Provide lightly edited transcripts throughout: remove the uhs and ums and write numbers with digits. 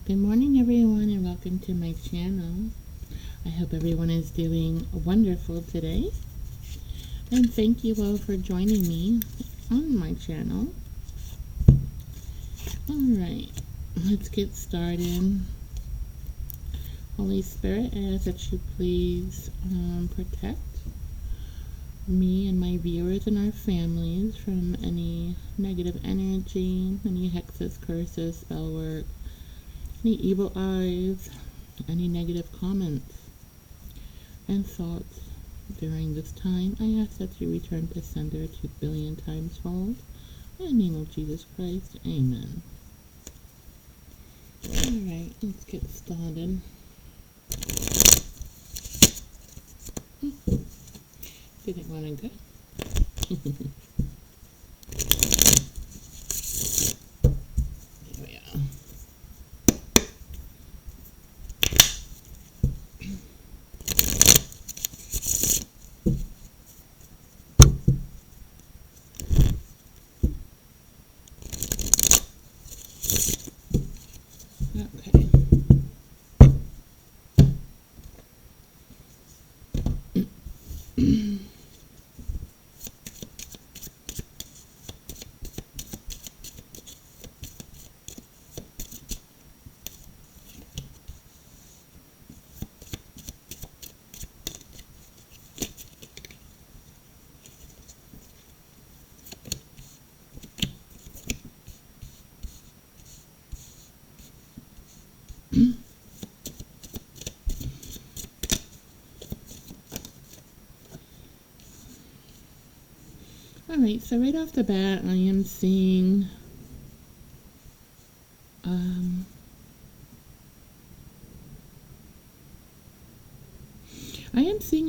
Good morning, everyone, and welcome to my channel. I hope everyone is doing wonderful today. And thank you all for joining me on my channel. Alright, let's get started. Holy Spirit, I ask that you please protect me and my viewers and our families from any negative energy, any hexes, curses, spell work, any evil eyes, any negative comments and thoughts during this time. I ask that you return to sender 2 billion times fold. In the name of Jesus Christ, amen. Alright, let's get started. Didn't want to go. There we are. Okay. Alright, so right off the bat, I am seeing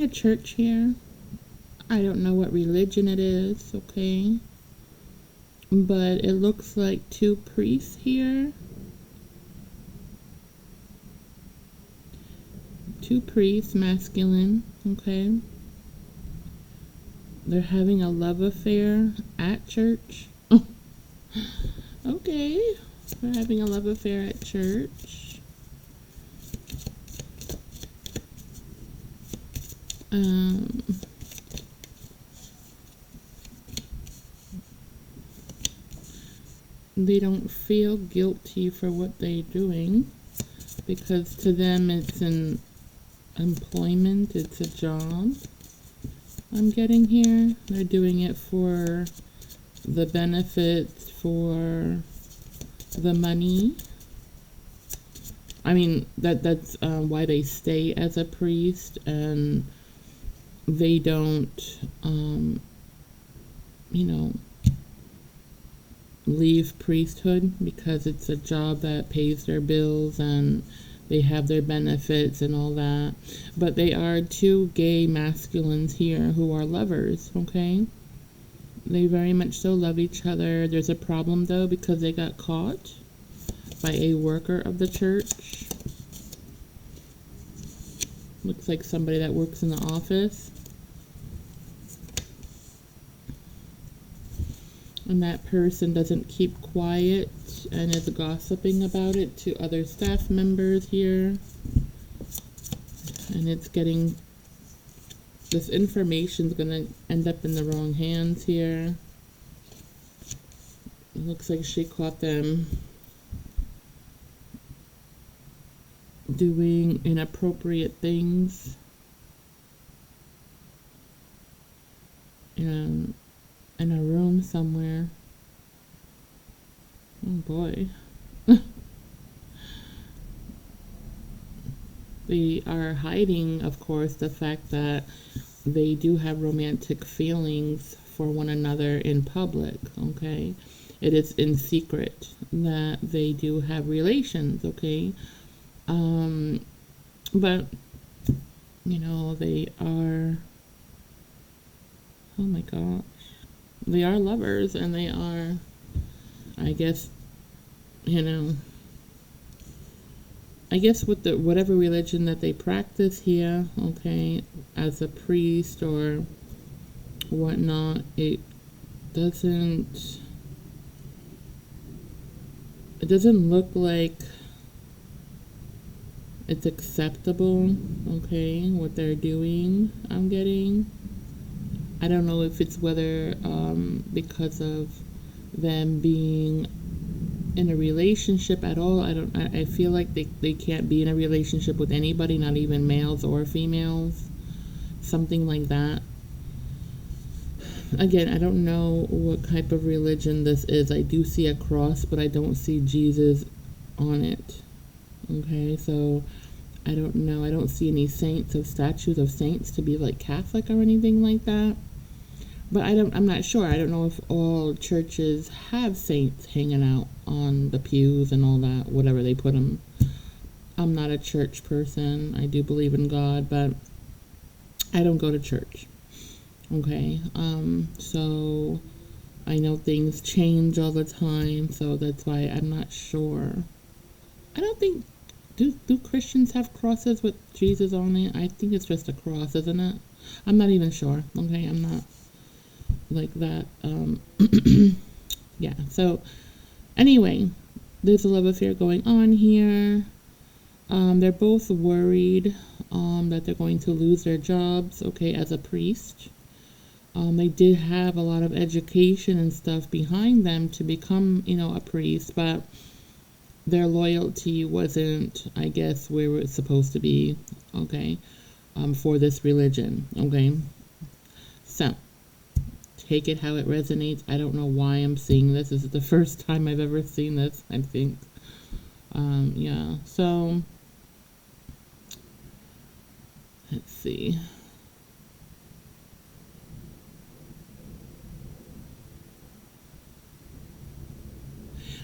a church here. I don't know what religion it is, okay? But it looks like 2 priests here. 2 priests, masculine, okay? They're having a love affair at church. Okay, they're having a love affair at church. They don't feel guilty for what they're doing because to them it's an employment, it's a job. I'm getting here. They're doing it for the benefits, for the money. I mean, that's why they stay as a priest, and they don't, leave priesthood because it's a job that pays their bills and they have their benefits and all that. But they are 2 gay masculines here who are lovers, okay? They very much so love each other. There's a problem though because they got caught by a worker of the church. Looks like somebody that works in the office. And that person doesn't keep quiet and is gossiping about it to other staff members here. And it's getting, this information's gonna end up in the wrong hands here. It looks like she caught them doing inappropriate things in a room somewhere. Oh boy. They are hiding, of course, the fact that they do have romantic feelings for one another in public, okay? It is in secret that they do have relations, okay? But, they are, oh my gosh, they are lovers, and they are, I guess, with whatever religion that they practice here, okay, as a priest or whatnot, it doesn't look like it's acceptable, okay, what they're doing. I'm getting. I don't know if it's whether because of them being in a relationship at all. I feel like they can't be in a relationship with anybody, not even males or females. Something like that. Again, I don't know what type of religion this is. I do see a cross, but I don't see Jesus on it. Okay, so I don't know. I don't see any saints or statues of saints to be like Catholic or anything like that. But I'm not sure. I don't know if all churches have saints hanging out on the pews and all that, whatever they put them. I'm not a church person. I do believe in God, but I don't go to church. Okay. So I know things change all the time, so that's why I'm not sure. I don't think do Christians have crosses with Jesus on it? I think it's just a cross, isn't it? I'm not even sure. Okay, I'm not like that. Yeah. So anyway, there's a love affair going on here. They're both worried that they're going to lose their jobs. Okay, as a priest. They did have a lot of education and stuff behind them to become, a priest, but their loyalty wasn't, I guess, where it's supposed to be, okay, for this religion, okay? So, take it how it resonates. I don't know why I'm seeing this. This is the first time I've ever seen this, I think. Yeah, so, let's see.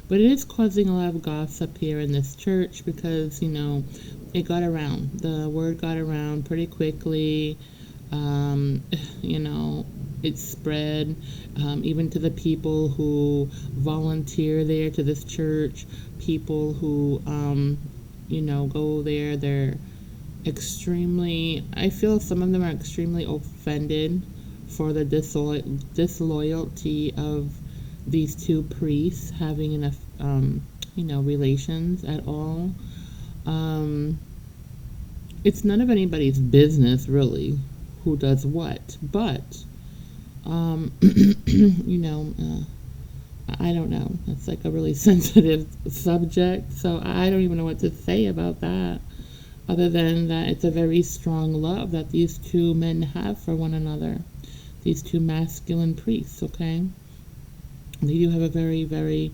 But it is causing a lot of gossip here in this church because, it got around. The word got around pretty quickly. Um, you know, it spread even to the people who volunteer there to this church, people who, go there. They're I feel some of them are extremely offended for the disloyalty of these two priests having enough, relations at all. Um, it's none of anybody's business, really, who does what. But, I don't know. It's like a really sensitive subject, so I don't even know what to say about that, other than that it's a very strong love that these two men have for one another, these two masculine priests, okay? They do have a very, very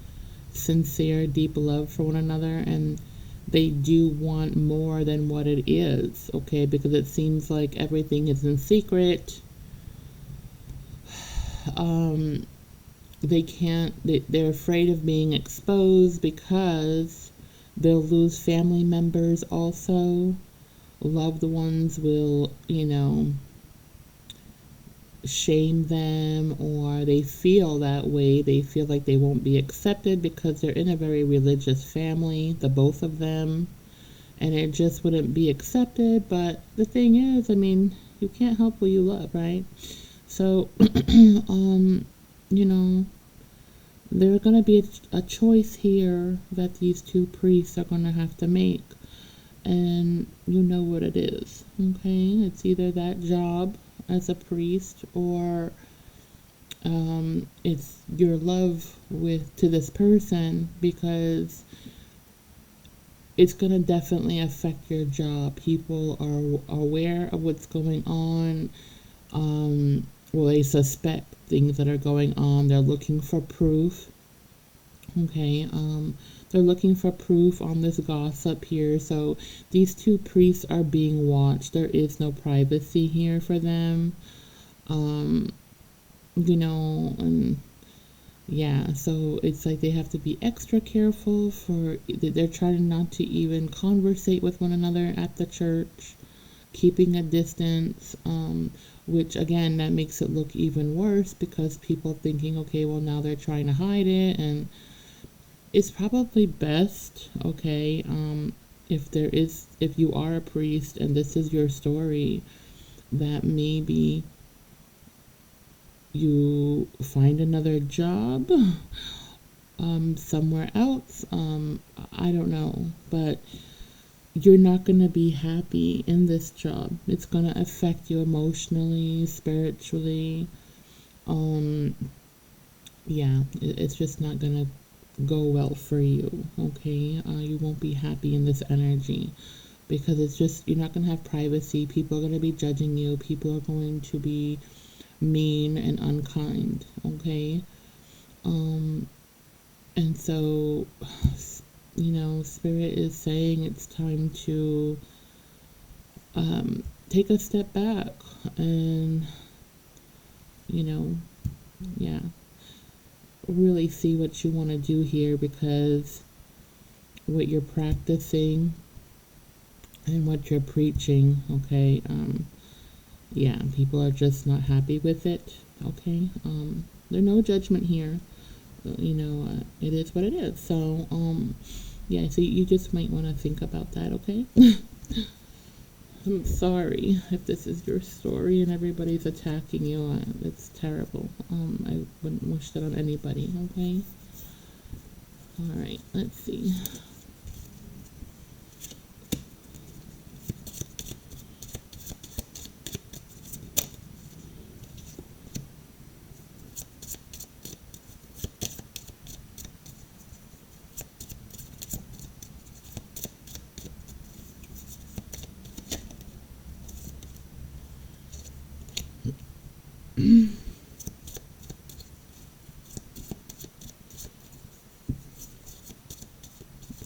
sincere, deep love for one another, and they do want more than what it is, okay? Because it seems like everything is in secret. They're afraid of being exposed because they'll lose family members also. Loved ones will, shame them, or they feel that way. They feel like they won't be accepted because they're in a very religious family, the both of them, and it just wouldn't be accepted. But the thing is, you can't help who you love, right? So, there's going to be a choice here that these two priests are going to have to make. And you know what it is, okay? It's either that job as a priest, or it's your love to this person, because it's going to definitely affect your job. People are aware of what's going on. They suspect things that are going on. They're looking for proof. Okay, they're looking for proof on this gossip here. So these two priests are being watched. There is no privacy here for them. And yeah, so it's like they have to be extra careful they're trying not to even conversate with one another at the church, keeping a distance, which again, that makes it look even worse because people thinking, okay, well, now they're trying to hide it. And it's probably best, okay, if you are a priest and this is your story, that maybe you find another job somewhere else. I don't know, but you're not going to be happy in this job. It's going to affect you emotionally, spiritually. Um, yeah, it's just not going to go well for you, okay? You won't be happy in this energy because it's just, you're not going to have privacy. People are going to be judging you. People are going to be mean and unkind, okay? Um, and so, Spirit is saying it's time to take a step back and, you know, yeah, really see what you want to do here, because what you're practicing and what you're preaching, okay, yeah, people are just not happy with it, okay? There's no judgment here. It is what it is. So, yeah, so you just might want to think about that, okay? I'm sorry if this is your story and everybody's attacking you. It's terrible. I wouldn't wish that on anybody, okay? All right, let's see.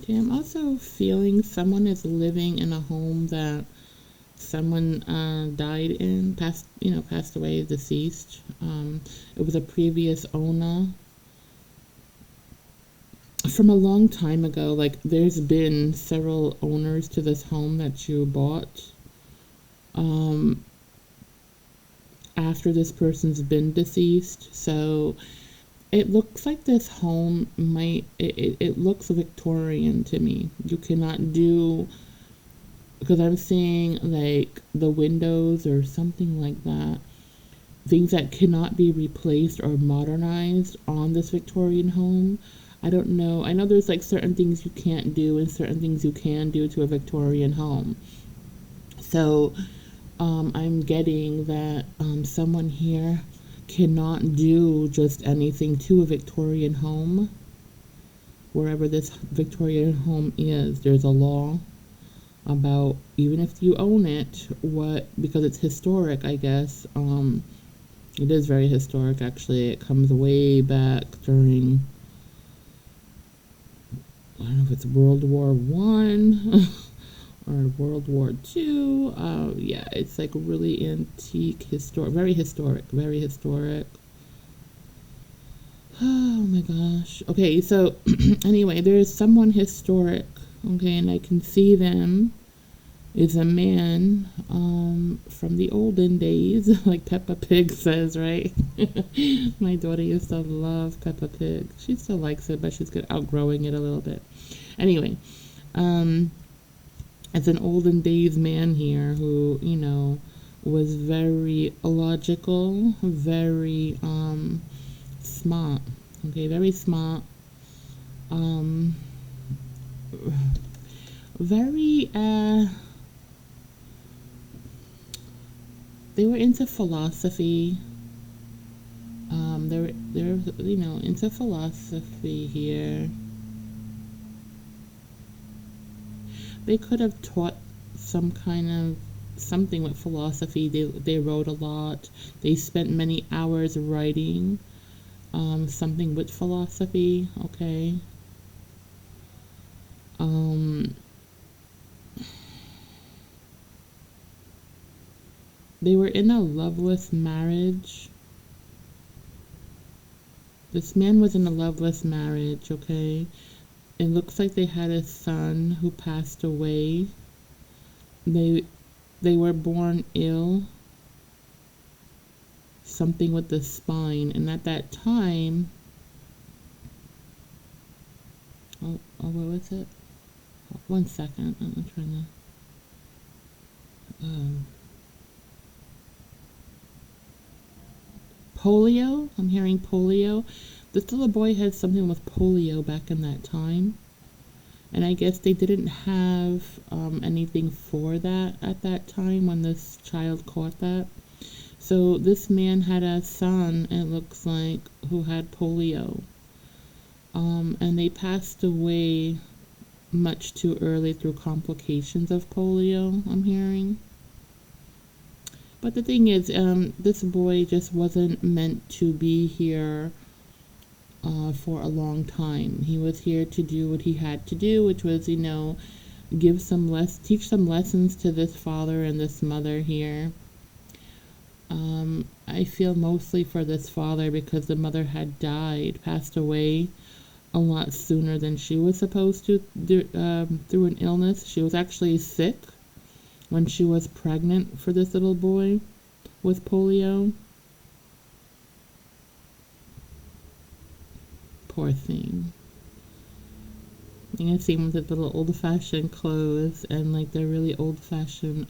Okay, I'm also feeling someone is living in a home that someone died in, passed away, deceased. It was a previous owner from a long time ago. Like, there's been several owners to this home that you bought um, after this person's been deceased. So it looks like this home it looks Victorian to me. You cannot do, because I'm seeing like the windows or something like that, things that cannot be replaced or modernized on this Victorian home. I don't know. I know there's like certain things you can't do and certain things you can do to a Victorian home. So I'm getting that someone here cannot do just anything to a Victorian home. Wherever this Victorian home is, there's a law about, even if you own it, because it's historic, I guess. It is very historic, actually. It comes way back during, I don't know if it's World War One or World War Two. Yeah, it's like really antique, very historic, very historic. Oh my gosh. Okay, so anyway, there's someone historic, okay, and I can see them. Is a man from the olden days, like Peppa Pig says, right? My daughter used to love Peppa Pig. She still likes it, but she's outgrowing it a little bit. Anyway, it's an olden days man here who, was very logical, very smart. Okay, very smart. Um, very they were into philosophy. They're into philosophy here. They could have taught some kind of something with philosophy. They wrote a lot. They spent many hours writing something with philosophy. Okay. They were in a loveless marriage. This man was in a loveless marriage, okay? It looks like they had a son who passed away. They they were born ill, something with the spine, and at that time, what was it? 1 second, I'm trying to. Polio. I'm hearing polio. This little boy had something with polio back in that time. And I guess they didn't have anything for that at that time when this child caught that. So this man had a son, it looks like, who had polio. And they passed away much too early through complications of polio, I'm hearing. But the thing is, this boy just wasn't meant to be here for a long time. He was here to do what he had to do, which was, teach some lessons to this father and this mother here. I feel mostly for this father because the mother had passed away a lot sooner than she was supposed to through an illness. She was actually sick when she was pregnant for this little boy with polio. Poor thing. You can see him with his little old-fashioned clothes and like the really old-fashioned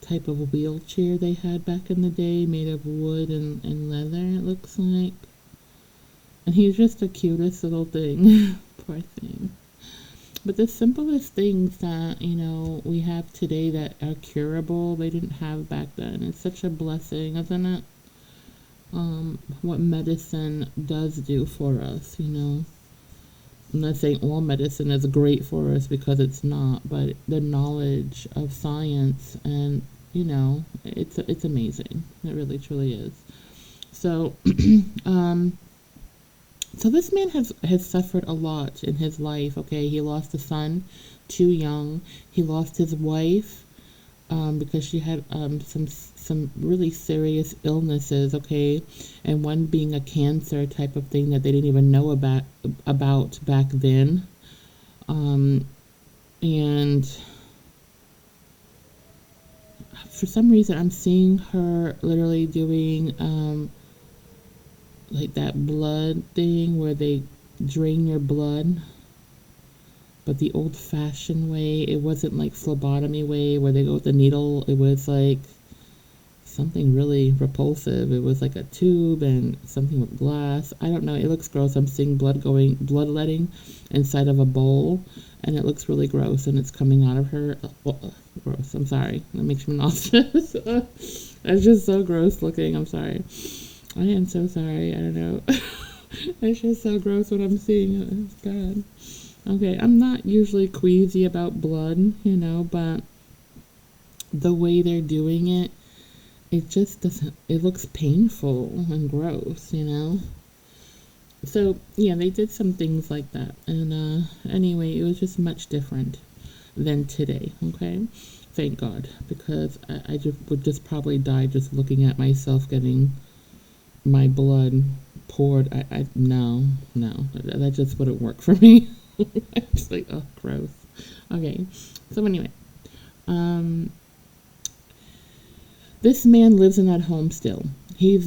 type of wheelchair they had back in the day, made of wood and leather, it looks like. And he's just the cutest little thing. Poor thing. But the simplest things that, we have today that are curable, they didn't have back then. It's such a blessing, isn't it? What medicine does do for us, I'm not saying all medicine is great for us because it's not, but the knowledge of science and, it's amazing. It really, truly is. So, so this man has suffered a lot in his life, okay? He lost a son too young. He lost his wife because she had some really serious illnesses, okay? And one being a cancer type of thing that they didn't even know about back then. And for some reason, I'm seeing her literally doing like that blood thing where they drain your blood, but the old-fashioned way. It wasn't like phlebotomy way where they go with the needle. It was like something really repulsive. It was like a tube and something with glass. I don't know. It looks gross. I'm seeing bloodletting inside of a bowl, and it looks really gross, and it's coming out of her. Gross. I'm sorry. That makes me nauseous. It's just so gross looking. I'm sorry. I am so sorry. I don't know. It's just so gross what I'm seeing. It's God. Okay, I'm not usually queasy about blood, but the way they're doing it, it just doesn't, it looks painful and gross, So, yeah, they did some things like that. And anyway, it was just much different than today, okay? Thank God, because I would just probably die just looking at myself getting my blood poured. No, that just wouldn't work for me. I'm just like, oh, gross. Okay, so anyway, this man lives in that home still. He's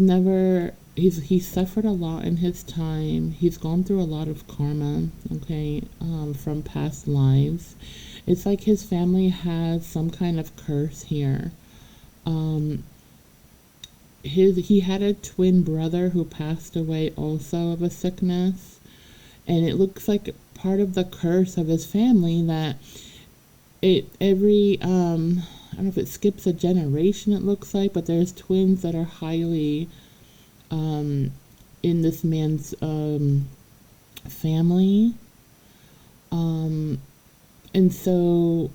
suffered a lot in his time. He's gone through a lot of karma, okay, from past lives. It's like his family has some kind of curse here. He had a twin brother who passed away also of a sickness, and it looks like part of the curse of his family that I don't know if it skips a generation, it looks like, but there's twins that are highly in this man's family, and so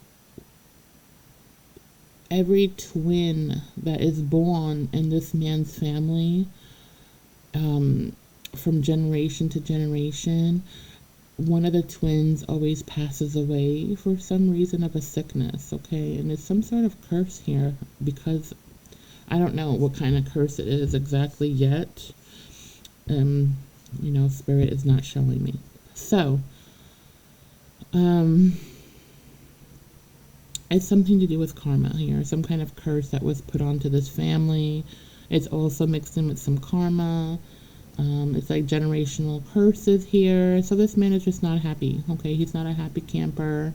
every twin that is born in this man's family, from generation to generation, one of the twins always passes away for some reason of a sickness, okay? And there's some sort of curse here because I don't know what kind of curse it is exactly yet. Spirit is not showing me. So, it's something to do with karma here, some kind of curse that was put onto this family. It's also mixed in with some karma. It's like generational curses here. So this man is just not happy, okay? He's not a happy camper.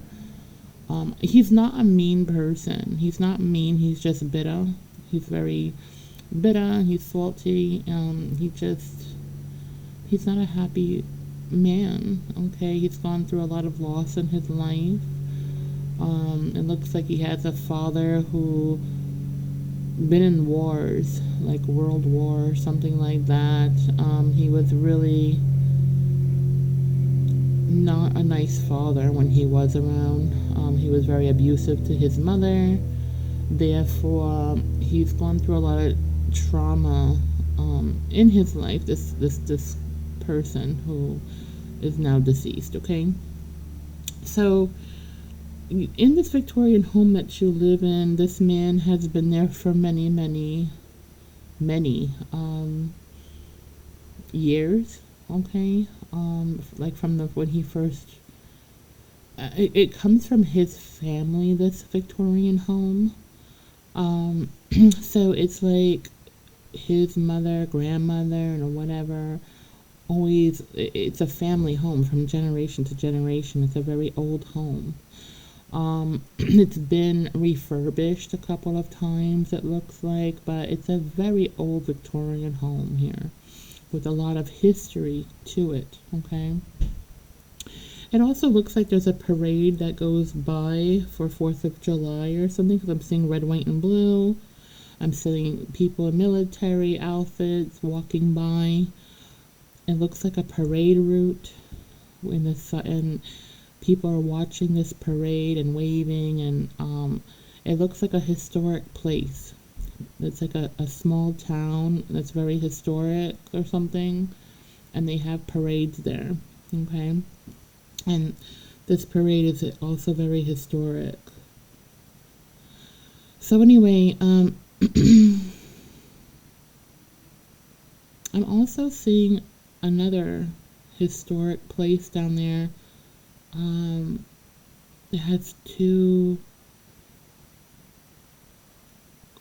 He's not a mean person. He's not mean. He's just bitter. He's very bitter. He's salty. He's not a happy man. Okay, he's gone through a lot of loss in his life. It looks like he has a father who been in wars, like World War, something like that. He was really not a nice father when he was around. He was very abusive to his mother. Therefore, he's gone through a lot of trauma in his life. This person who is now deceased. Okay, so in this Victorian home that you live in, this man has been there for many years. Okay, like from the when he first. It comes from his family. This Victorian home. Um, so it's like his mother, grandmother, and whatever. Always, it's a family home from generation to generation. It's a very old home. It's been refurbished a couple of times, it looks like, but it's a very old Victorian home here with a lot of history to it, okay? It also looks like there's a parade that goes by for 4th of July or something, because I'm seeing red, white, and blue. I'm seeing people in military outfits walking by. It looks like a parade route in the sun, and people are watching this parade and waving, and it looks like a historic place. It's like a small town that's very historic or something, and they have parades there, okay? And this parade is also very historic. So anyway, I'm also seeing another historic place down there. It has two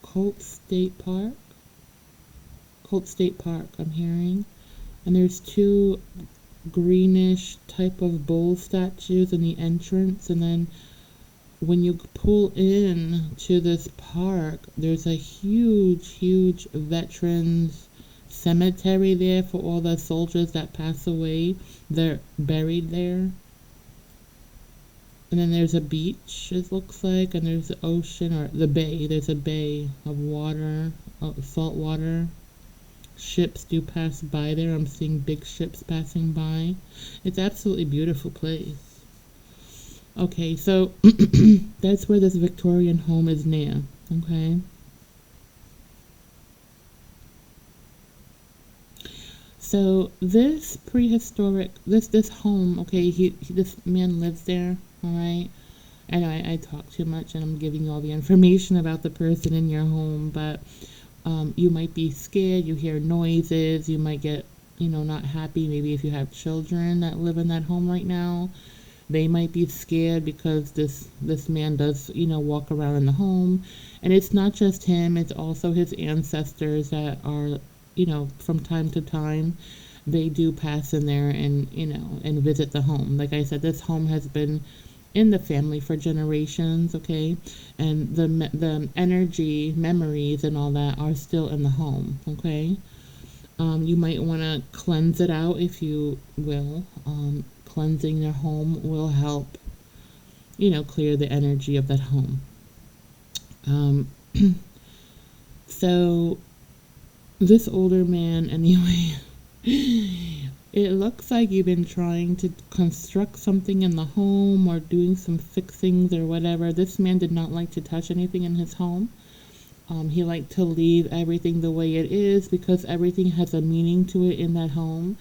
Colt State Park. Colt State Park, I'm hearing. And there's two greenish type of bull statues in the entrance. And then when you pull in to this park, there's a huge veterans cemetery there for all the soldiers that pass away. They're buried there. And then there's a beach, it looks like, and there's the ocean, or the bay. There's a bay of water, salt water. Ships do pass by there. I'm seeing big ships passing by. It's absolutely beautiful place. Okay, so that's where this Victorian home is near, okay? So this prehistoric, this home, okay, this man lives there, all right? I know I talk too much and I'm giving you all the information about the person in your home, but you might be scared, you hear noises, you might get, not happy. Maybe if you have children that live in that home right now, they might be scared because this man does, walk around in the home. And it's not just him, it's also his ancestors that are, from time to time, they do pass in there and, and visit the home. Like I said, this home has been in the family for generations, okay? And the energy, memories, and all that are still in the home, okay? You might want to cleanse it out, if you will. Cleansing their home will help, clear the energy of that home. So this older man, anyway, it looks like you've been trying to construct something in the home or doing some fixings or whatever. This man did not like to touch anything in his home. He liked to leave everything the way it is because everything has a meaning to it in that home.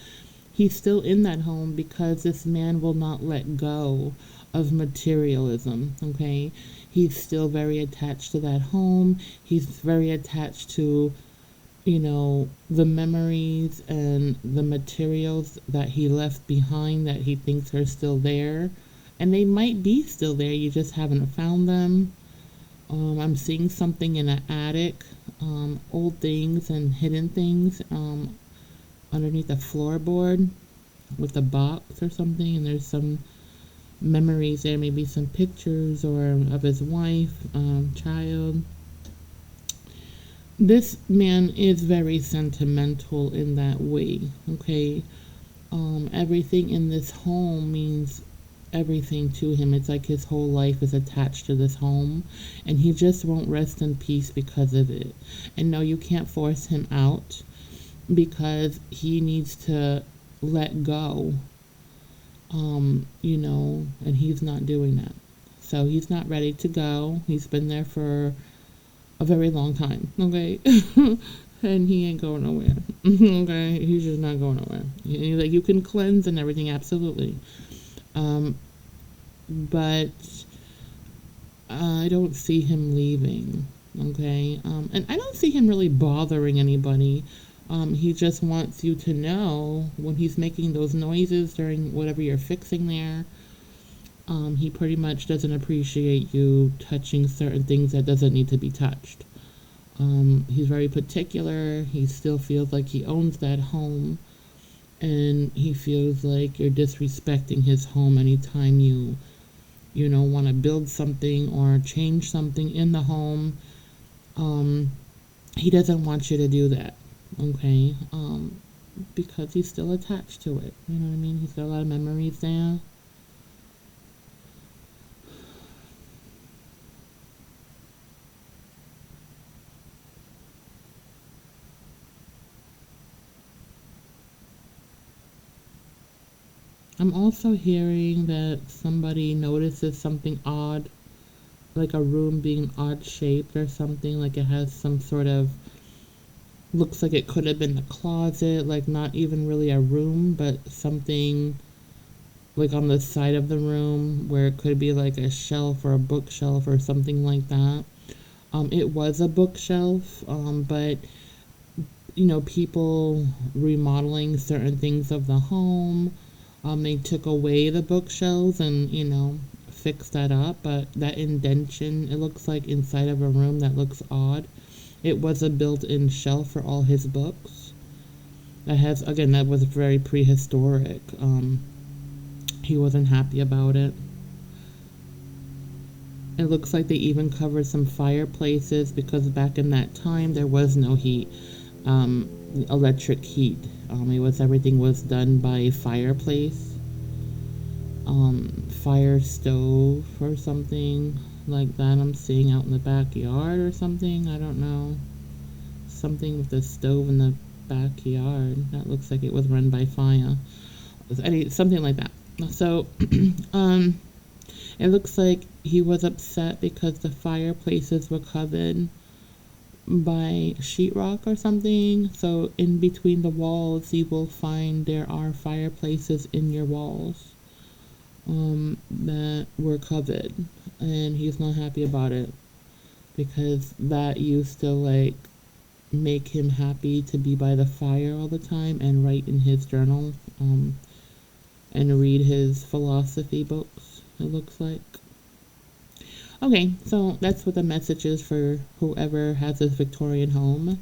He's still in that home because this man will not let go of materialism, okay? He's still very attached to that home. He's very attached to, the memories and the materials that he left behind that he thinks are still there. And they might be still there, you just haven't found them. I'm seeing something in an attic, old things and hidden things underneath a floorboard with a box or something, and there's some memories there, maybe some pictures or of his wife, child. This man is very sentimental in that way, okay? Everything in this home means everything to him. It's like his whole life is attached to this home, and he just won't rest in peace because of it. And no, you can't force him out because he needs to let go, and he's not doing that. So he's not ready to go. He's been there for a very long time, okay? And he ain't going nowhere, okay? He's just not going nowhere. Like, you can cleanse and everything, absolutely. But I don't see him leaving, okay? And I don't see him really bothering anybody. He just wants you to know when he's making those noises during whatever you're fixing there. He pretty much doesn't appreciate you touching certain things that doesn't need to be touched. He's very particular. He still feels like he owns that home, and he feels like you're disrespecting his home anytime you want to build something or change something in the home. He doesn't want you to do that, okay? Because he's still attached to it. You know what I mean? He's got a lot of memories there. I'm also hearing that somebody notices something odd, like a room being odd shaped or something, like it has some sort of, looks like it could have been a closet, like not even really a room, but something like on the side of the room where it could be like a shelf or a bookshelf or something like that. It was a bookshelf, but people remodeling certain things of the home. They took away the bookshelves and, fixed that up, but that indention, it looks like inside of a room that looks odd. It was a built-in shelf for all his books. That was very prehistoric. He wasn't happy about it. It looks like they even covered some fireplaces because back in that time there was no heat, electric heat. Everything was done by fireplace, fire stove or something like that. I'm seeing out in the backyard or something. I don't know. Something with the stove in the backyard. That looks like it was run by fire. Something like that. So, it looks like he was upset because the fireplaces were covered by sheetrock or something. So in between the walls you will find there are fireplaces in your walls that were covered, and he's not happy about it because that used to like make him happy to be by the fire all the time and write in his journal and read his philosophy books, it looks like. Okay, so that's what the message is for whoever has this Victorian home.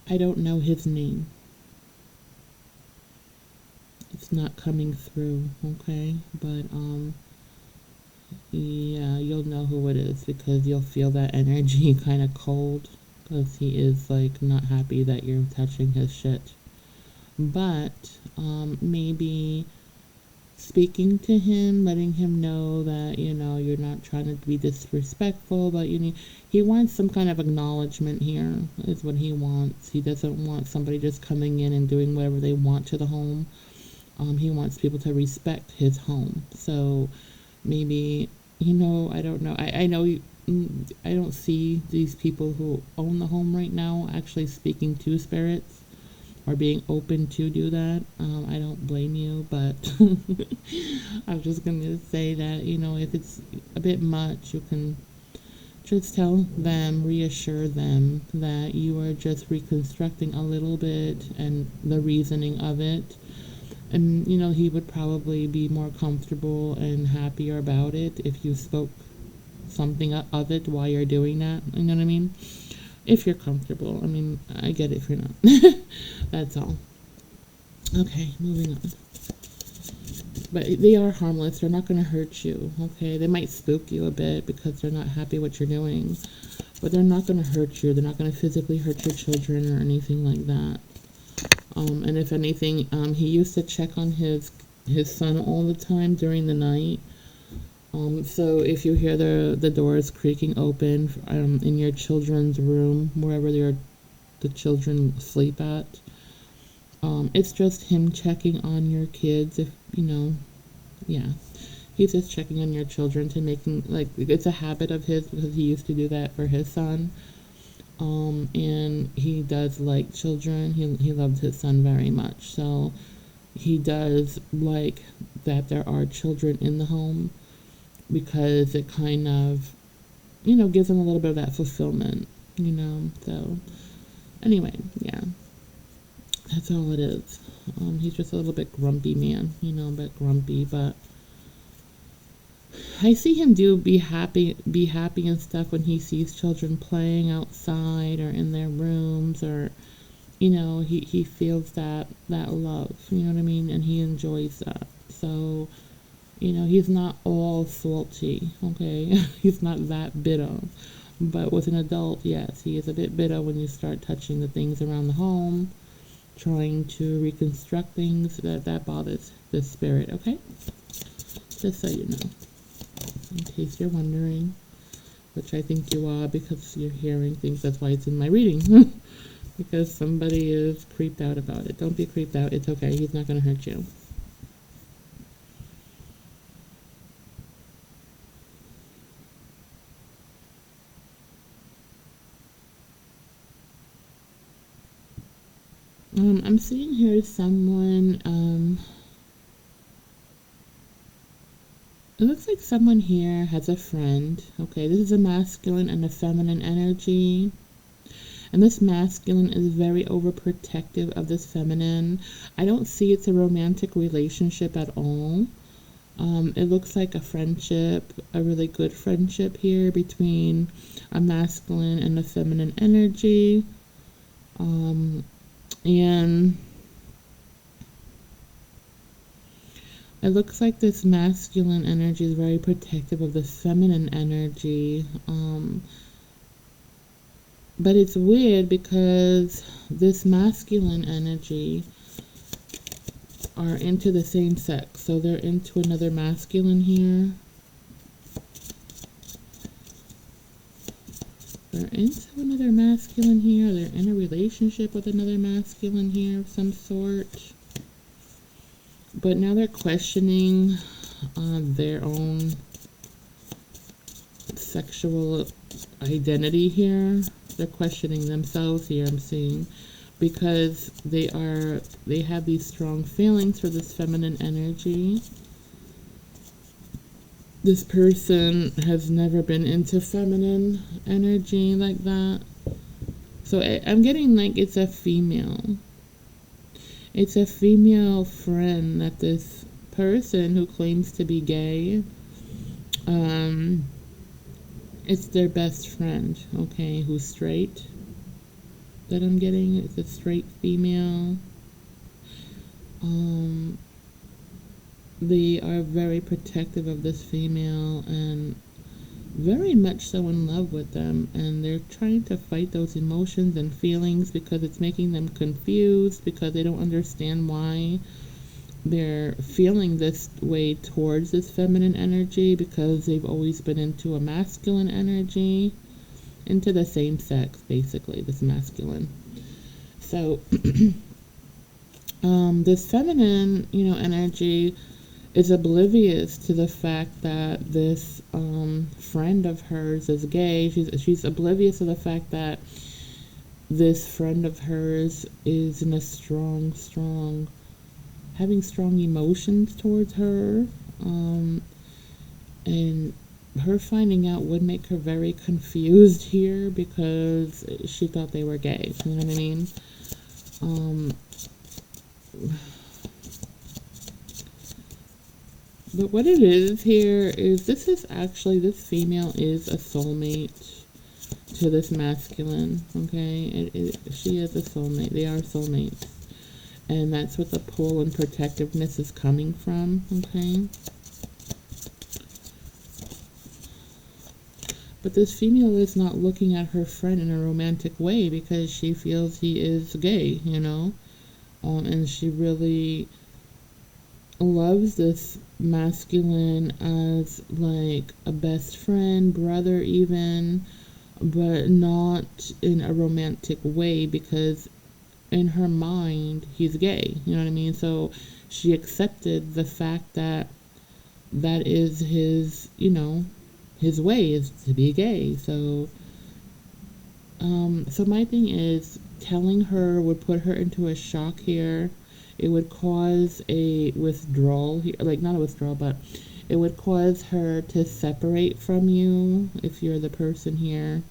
I don't know his name. It's not coming through, okay? But, yeah, you'll know who it is because you'll feel that energy kind of cold because he is, like, not happy that you're touching his shit. But, maybe speaking to him, letting him know that, you're not trying to be disrespectful, but he wants some kind of acknowledgement here, is what he wants. He doesn't want somebody just coming in and doing whatever they want to the home. He wants people to respect his home. So maybe, I don't know. I know I don't see these people who own the home right now actually speaking to spirits or being open to do that. I don't blame you, but I'm just going to say that, if it's a bit much, you can just tell them, reassure them that you are just reconstructing a little bit and the reasoning of it. And, he would probably be more comfortable and happier about it if you spoke something of it while you're doing that. You know what I mean? If you're comfortable. I mean, I get it if you're not. That's all. Okay, moving on. But they are harmless. They're not going to hurt you, okay? They might spook you a bit because they're not happy what you're doing. But they're not going to hurt you. They're not going to physically hurt your children or anything like that. And if anything, he used to check on his son all the time during the night. So if you hear the doors creaking open in your children's room, wherever the children sleep at, it's just him checking on your kids. If you know, yeah, he's just checking on your children to making like it's a habit of his because he used to do that for his son. And he does like children. He loves his son very much. So he does like that there are children in the home because it kind of, gives him a little bit of that fulfillment. So anyway, yeah, that's all it is. He's just a little bit grumpy man, a bit grumpy, but I see him be happy and stuff when he sees children playing outside or in their rooms or, he feels that love, you know what I mean? And he enjoys that. So, he's not all salty, okay? He's not that bitter. But with an adult, yes, he is a bit bitter when you start touching the things around the home, trying to reconstruct things. That bothers the spirit, okay? Just so you know. In case you're wondering, which I think you are because you're hearing things. That's why it's in my reading. Because somebody is creeped out about it. Don't be creeped out. It's okay. He's not going to hurt you. I'm seeing here someone, it looks like someone here has a friend. Okay, this is a masculine and a feminine energy. And this masculine is very overprotective of this feminine. I don't see it's a romantic relationship at all. It looks like a friendship, a really good friendship here between a masculine and a feminine energy. And it looks like this masculine energy is very protective of the feminine energy. But it's weird because this masculine energy are into the same sex. So they're into another masculine here. They're into another masculine here. They're in a relationship with another masculine here of some sort. But now they're questioning their own sexual identity here. They're questioning themselves here, I'm seeing, because they have these strong feelings for this feminine energy. This person has never been into feminine energy like that. So I'm getting like it's a female. It's a female friend that this person who claims to be gay, it's their best friend, okay, who's straight, that I'm getting. It's a straight female. They are very protective of this female and very much so in love with them, and they're trying to fight those emotions and feelings because it's making them confused because they don't understand why they're feeling this way towards this feminine energy because they've always been into a masculine energy, into the same sex, basically, this masculine. So this feminine, energy is oblivious to the fact that this friend of hers is gay. She's oblivious to the fact that this friend of hers is in a having strong emotions towards her, and her finding out would make her very confused here because she thought they were gay. You know what I mean? But what it is here is this female is a soulmate to this masculine, okay? She is a soulmate. They are soulmates. And that's what the pull and protectiveness is coming from, okay? But this female is not looking at her friend in a romantic way because she feels he is gay, And she really loves this masculine as like a best friend, brother even, but not in a romantic way because in her mind he's gay. You know what I mean? So she accepted the fact that that is his, his way is to be gay. So my thing is telling her would put her into a shock here. It would cause a withdrawal here, like not a withdrawal, but it would cause her to separate from you if you're the person here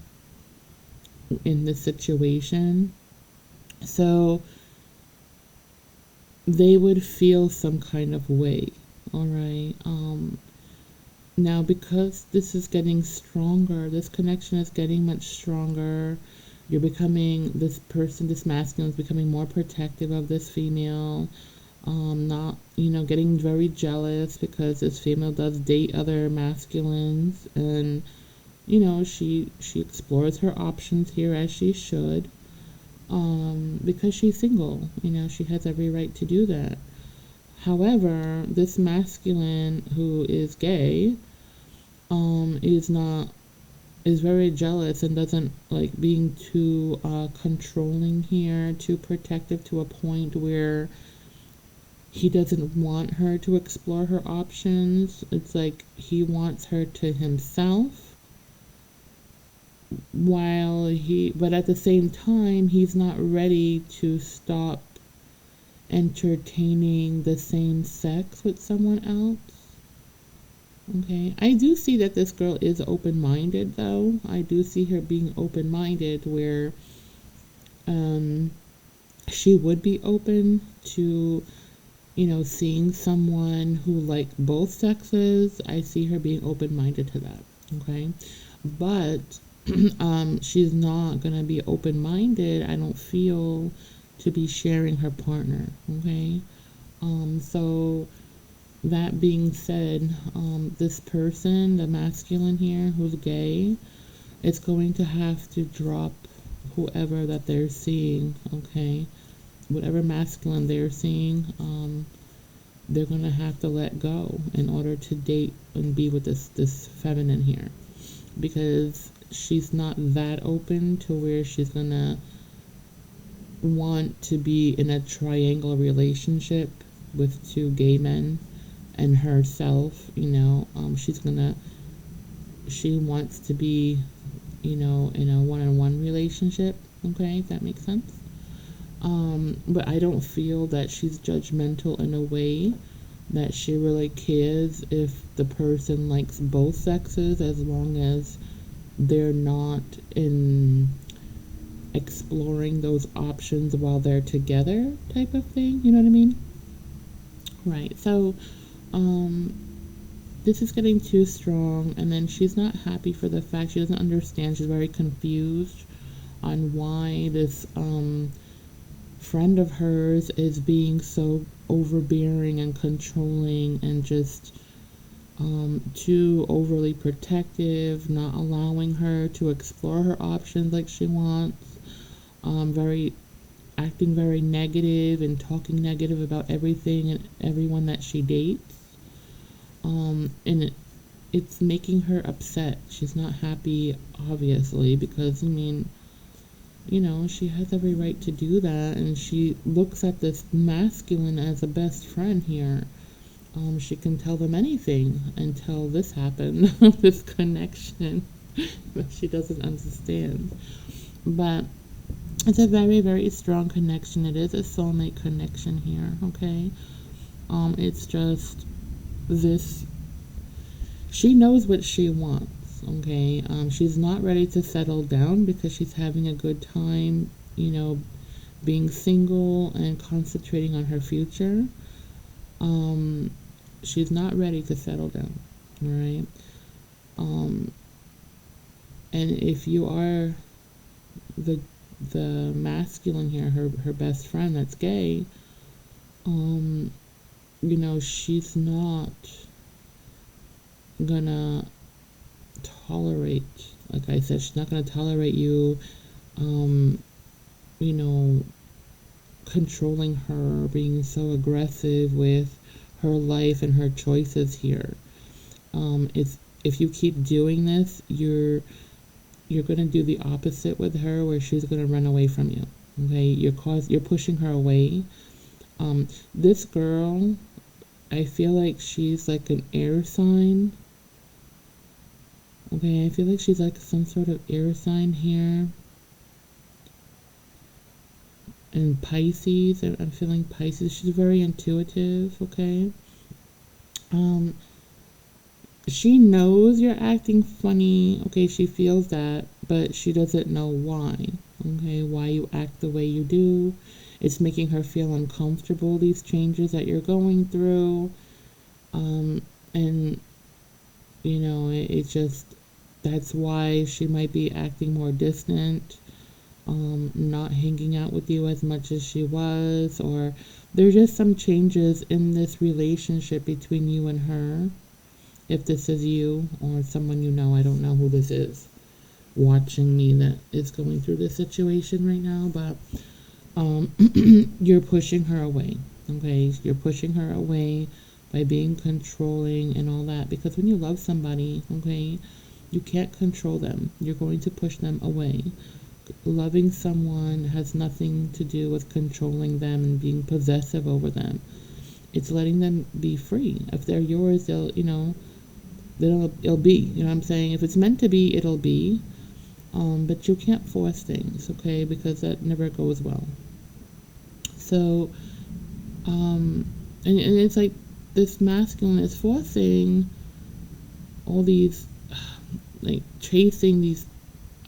in this situation. So they would feel some kind of way. All right. Now because this is getting stronger, this connection is getting much stronger. You're becoming this person, this masculine is becoming more protective of this female. Not, getting very jealous because this female does date other masculines, and she explores her options here as she should. Because she's single, she has every right to do that. However, this masculine who is gay, is not is very jealous and doesn't like being too controlling here, too protective to a point where he doesn't want her to explore her options. It's like he wants her to himself but at the same time, he's not ready to stop entertaining the same sex with someone else. Okay, I do see that this girl is open-minded though. I do see her being open-minded where um she would be open to, seeing someone who liked both sexes. I see her being open-minded to that. Okay, but she's not gonna be open-minded, I don't feel, to be sharing her partner. Okay, so that being said, this person, the masculine here who's gay, is going to have to drop whoever that they're seeing. Okay, whatever masculine they're seeing, they're gonna have to let go in order to date and be with this feminine here, because she's not that open to where she's gonna want to be in a triangle relationship with two gay men and herself. She wants to be, in a one-on-one relationship. Okay, if that makes sense. But I don't feel that she's judgmental in a way that she really cares if the person likes both sexes, as long as they're not in exploring those options while they're together, type of thing. You know what I mean? Right. So this is getting too strong, and then she's not happy for the fact she doesn't understand. She's very confused on why this friend of hers is being so overbearing and controlling and just too overly protective, not allowing her to explore her options like she wants, very acting very negative and talking negative about everything and everyone that she dates. And it's making her upset. She's not happy, obviously, because she has every right to do that, and she looks at this masculine as a best friend here. She can tell them anything until this happened, this connection that she doesn't understand. But it's a very, very strong connection. It is a soulmate connection here, okay? It's just this, she knows what she wants, okay? She's not ready to settle down because she's having a good time, being single and concentrating on her future. She's not ready to settle down, all right? And if you are the masculine here, her best friend that's gay, she's not gonna tolerate, like I said, she's not gonna tolerate you, you know, controlling her, being so aggressive with her life and her choices here. It's if you keep doing this, you're gonna do the opposite with her, where she's gonna run away from you. Okay, you're pushing her away. This girl, I feel like she's like an air sign. Okay, I feel like she's like some sort of air sign here. And Pisces, I'm feeling Pisces. She's very intuitive, okay? Um, she knows you're acting funny, okay? She feels that, but she doesn't know why, okay? Why you act the way you do. It's making her feel uncomfortable, these changes that you're going through. And, it just, that's why she might be acting more distant, not hanging out with you as much as she was, or there's just some changes in this relationship between you and her. If this is you or someone you know, I don't know who this is watching me that is going through this situation right now, but you're pushing her away, okay? You're pushing her away by being controlling and all that, because when you love somebody, okay, you can't control them. You're going to push them away. Loving someone has nothing to do with controlling them and being possessive over them. It's letting them be free. If they're yours, it'll be. You know what I'm saying? If it's meant to be, it'll be. But you can't force things, okay? Because that never goes well. So, and it's like this masculine is forcing all these, like chasing these,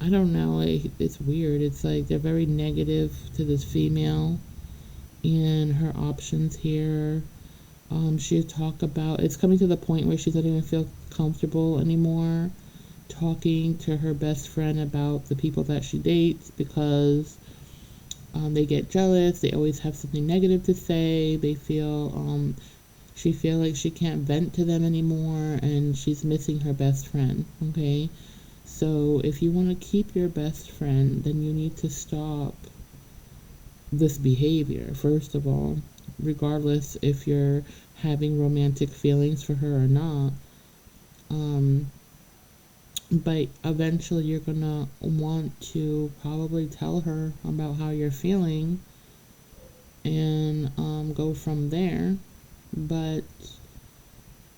I don't know, like it's weird. It's like they're very negative to this female and her options here. She talk about, it's coming to the point where she doesn't even feel comfortable anymore talking to her best friend about the people that she dates, because they get jealous. They always have something negative to say. They feel she feel like she can't vent to them anymore, and she's missing her best friend. Okay, so if you want to keep your best friend, then you need to stop this behavior, first of all, regardless if you're having romantic feelings for her or not. But eventually you're gonna want to probably tell her about how you're feeling and go from there. But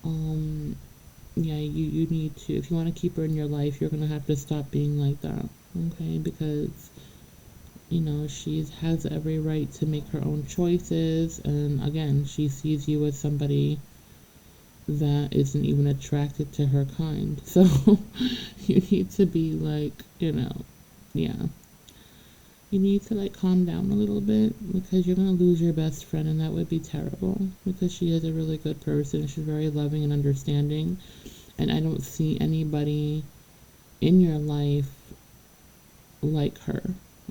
yeah, you need to, if you want to keep her in your life, you're gonna have to stop being like that, okay? Because she has every right to make her own choices, and again, she sees you as somebody that isn't even attracted to her kind. So you need to be like, yeah. You need to like calm down a little bit, because you're gonna lose your best friend, and that would be terrible, because she is a really good person. She's very loving and understanding, and I don't see anybody in your life like her.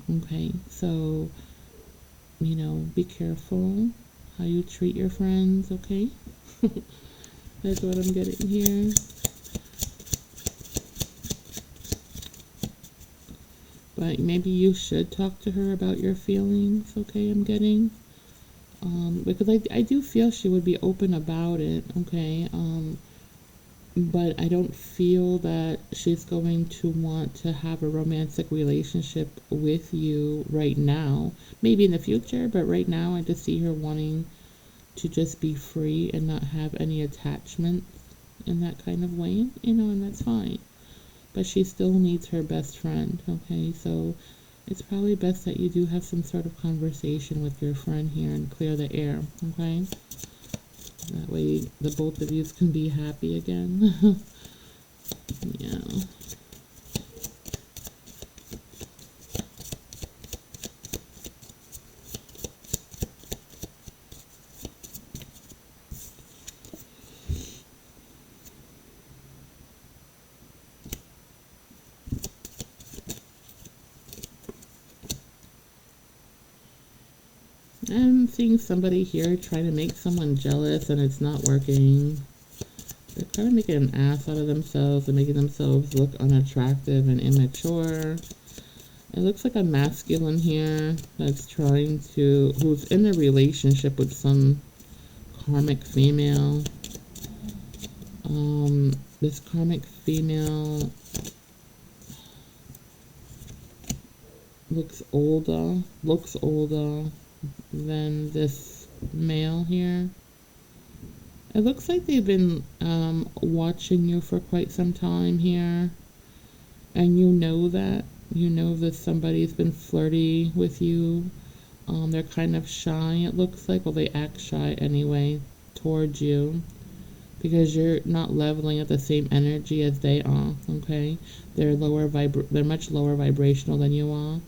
Okay, so be careful how you treat your friends, okay? That's what I'm getting here. But maybe you should talk to her about your feelings, okay? I'm getting. Because I do feel she would be open about it, okay? But I don't feel that she's going to want to have a romantic relationship with you right now. Maybe in the future, but right now I just see her wanting to just be free and not have any attachments in that kind of way, and that's fine. But she still needs her best friend, okay? So it's probably best that you do have some sort of conversation with your friend here and clear the air, okay? That way the both of you can be happy again. Yeah. I'm seeing somebody here trying to make someone jealous, and it's not working. They're kind of making an ass out of themselves and making themselves look unattractive and immature. It looks like a masculine here that's who's in a relationship with some karmic female. This karmic female looks older than this male here. It looks like they've been watching you for quite some time here, and you know that somebody's been flirty with you. They're kind of shy, it looks like. Well, they act shy anyway towards you because you're not leveling at the same energy as they are. Okay, they're much lower vibrational than you are.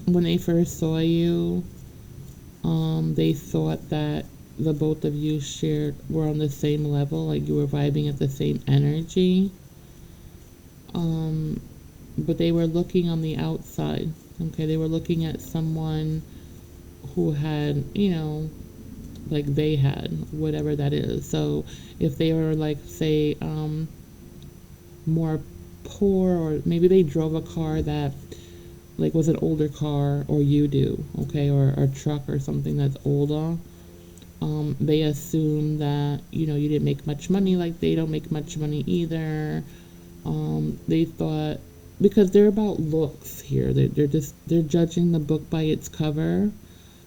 When they first saw you, they thought that the both of you were on the same level, like you were vibing at the same energy. But they were looking on the outside. Okay, they were looking at someone who had, like they had whatever that is. So if they were like, say, more poor, or maybe they drove a car that like was an older car, or you do, okay, or a truck or something that's older. They assume that you didn't make much money, like they don't make much money either. They thought, because they're about looks here, they're judging the book by its cover.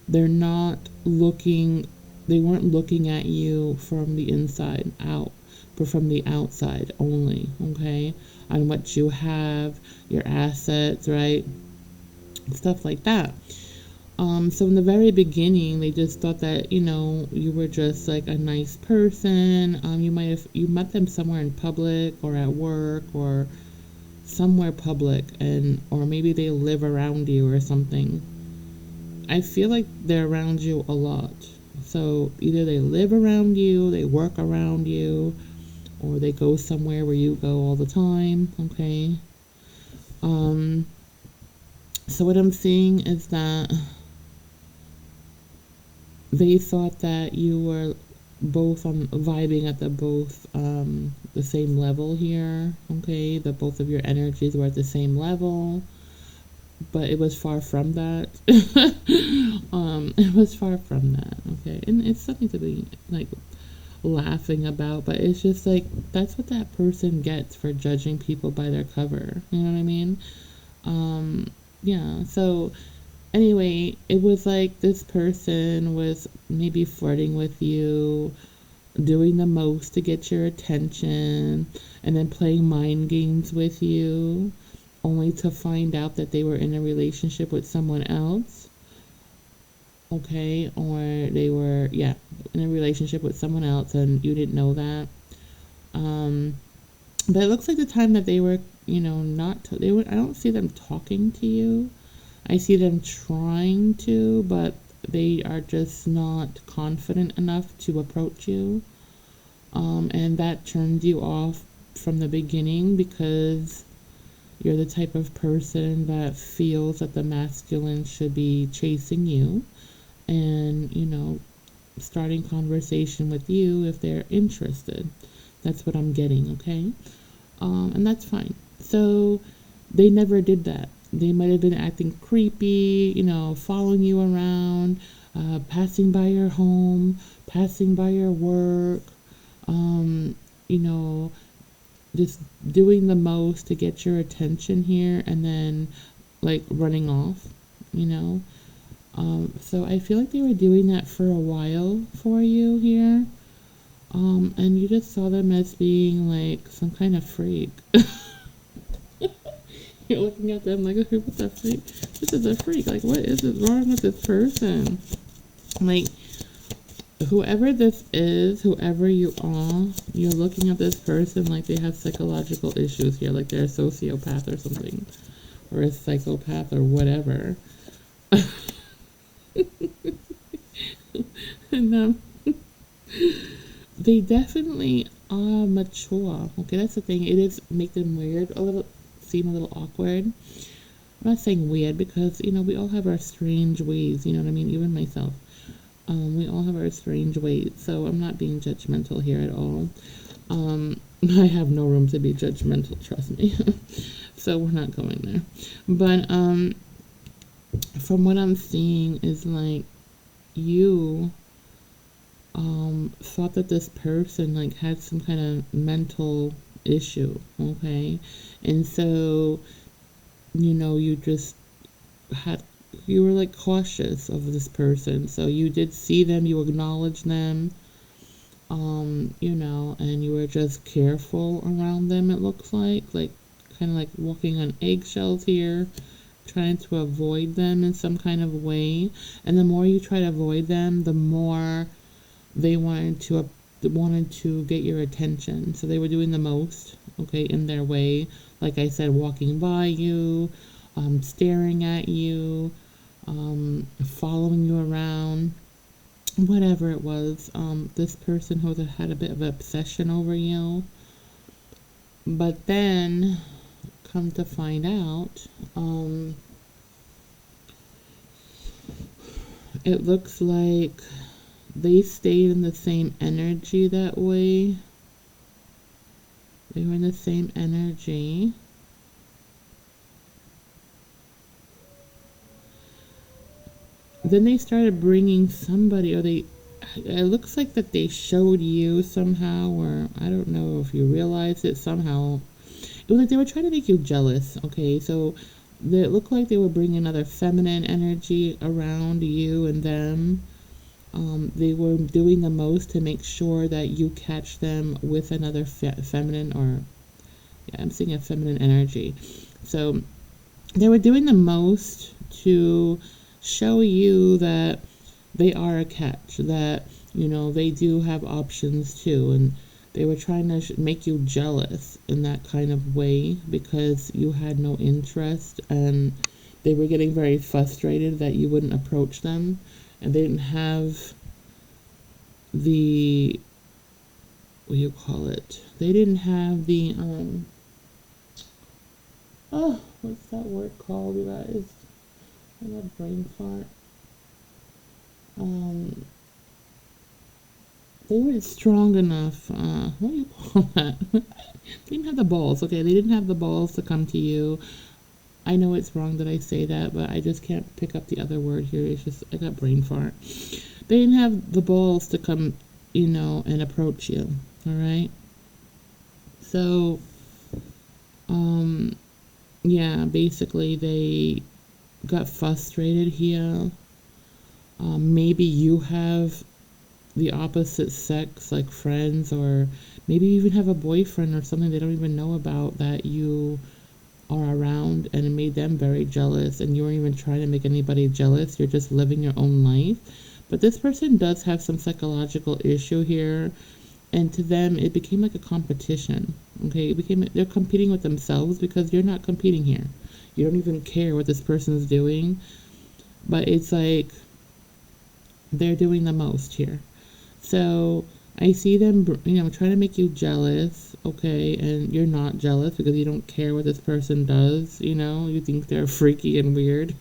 They're not looking, they weren't looking at you from the inside out, but from the outside only, okay, on what you have, your assets, right, stuff like that. So in the very beginning, they just thought that you were just like a nice person. You met them somewhere in public or at work or somewhere public, or maybe they live around you or something. I feel like they're around you a lot. So either they live around you, they work around you, or they go somewhere where you go all the time. Okay. So what I'm seeing is that they thought that you were both vibing at the same level here. Okay, that both of your energies were at the same level, but it was far from that. It was far from that. Okay, and it's something to be like laughing about, but it's just like that's what that person gets for judging people by their cover. You know what I mean? Yeah. So anyway, it was like this person was maybe flirting with you, doing the most to get your attention, and then playing mind games with you, only to find out that they were in a relationship with someone else. Okay, or they were, yeah, in a relationship with someone else and you didn't know that. But it looks like the time that they were, I don't see them talking to you. I see them trying to, but they are just not confident enough to approach you. And that turned you off from the beginning because you're the type of person that feels that the masculine should be chasing you and, starting conversation with you if they're interested. That's what I'm getting, okay? And that's fine. So they never did that. They might have been acting creepy, following you around, passing by your home, passing by your work, just doing the most to get your attention here and then like running off, So I feel like they were doing that for a while for you here. And you just saw them as being like some kind of freak. You're looking at them like, okay, what's that freak? This is a freak. Like, what is wrong with this person? Like, whoever this is, whoever you are, you're looking at this person like they have psychological issues here, like they're a sociopath or something, or a psychopath or whatever. And they definitely are mature. Okay, that's the thing. It is make them weird a little. Seem a little awkward. I'm not saying weird because we all have our strange ways, you know what I mean, even myself. We all have our strange ways, so I'm not being judgmental here at all. I have no room to be judgmental, trust me. So we're not going there. But from what I'm seeing is like you thought that this person like had some kind of mental issue, okay? And so, you just had you were like cautious of this person. So you did see them, you acknowledged them, and you were just careful around them, it looks like kind of like walking on eggshells here, trying to avoid them in some kind of way. And the more you try to avoid them, the more they wanted to get your attention. So they were doing the most, okay, in their way. Like I said, walking by you, staring at you, following you around, whatever it was. This person who had a bit of an obsession over you. But then, come to find out, it looks like they stayed in the same energy that way. They were in the same energy. Then they started bringing somebody, it looks like that they showed you somehow, or I don't know if you realized it somehow. It was like they were trying to make you jealous, okay? So it looked like they were bringing another feminine energy around you and them. They were doing the most to make sure that you catch them with another feminine, or yeah, I'm seeing a feminine energy. So they were doing the most to show you that they are a catch, that they do have options too, and they were trying to make you jealous in that kind of way because you had no interest, and they were getting very frustrated that you wouldn't approach them, and they didn't have the what do you call it? They didn't have the what's that word called, you guys? I got brain fart. They weren't strong enough. What do you call that? They didn't have the balls. Okay, they didn't have the balls to come to you. I know it's wrong that I say that, but I just can't pick up the other word here. It's just I got brain fart. They didn't have the balls to come, and approach you. All right. So, yeah, basically they got frustrated here. Maybe you have the opposite sex, like friends, or maybe you even have a boyfriend or something they don't even know about that you are around, and it made them very jealous, and you weren't even trying to make anybody jealous. You're just living your own life. But this person does have some psychological issue here, and to them it became like a competition. Okay, they're competing with themselves because you're not competing here. You don't even care what this person's doing, but it's like they're doing the most here. So I see them, trying to make you jealous, okay, and you're not jealous because you don't care what this person does, you think they're freaky and weird.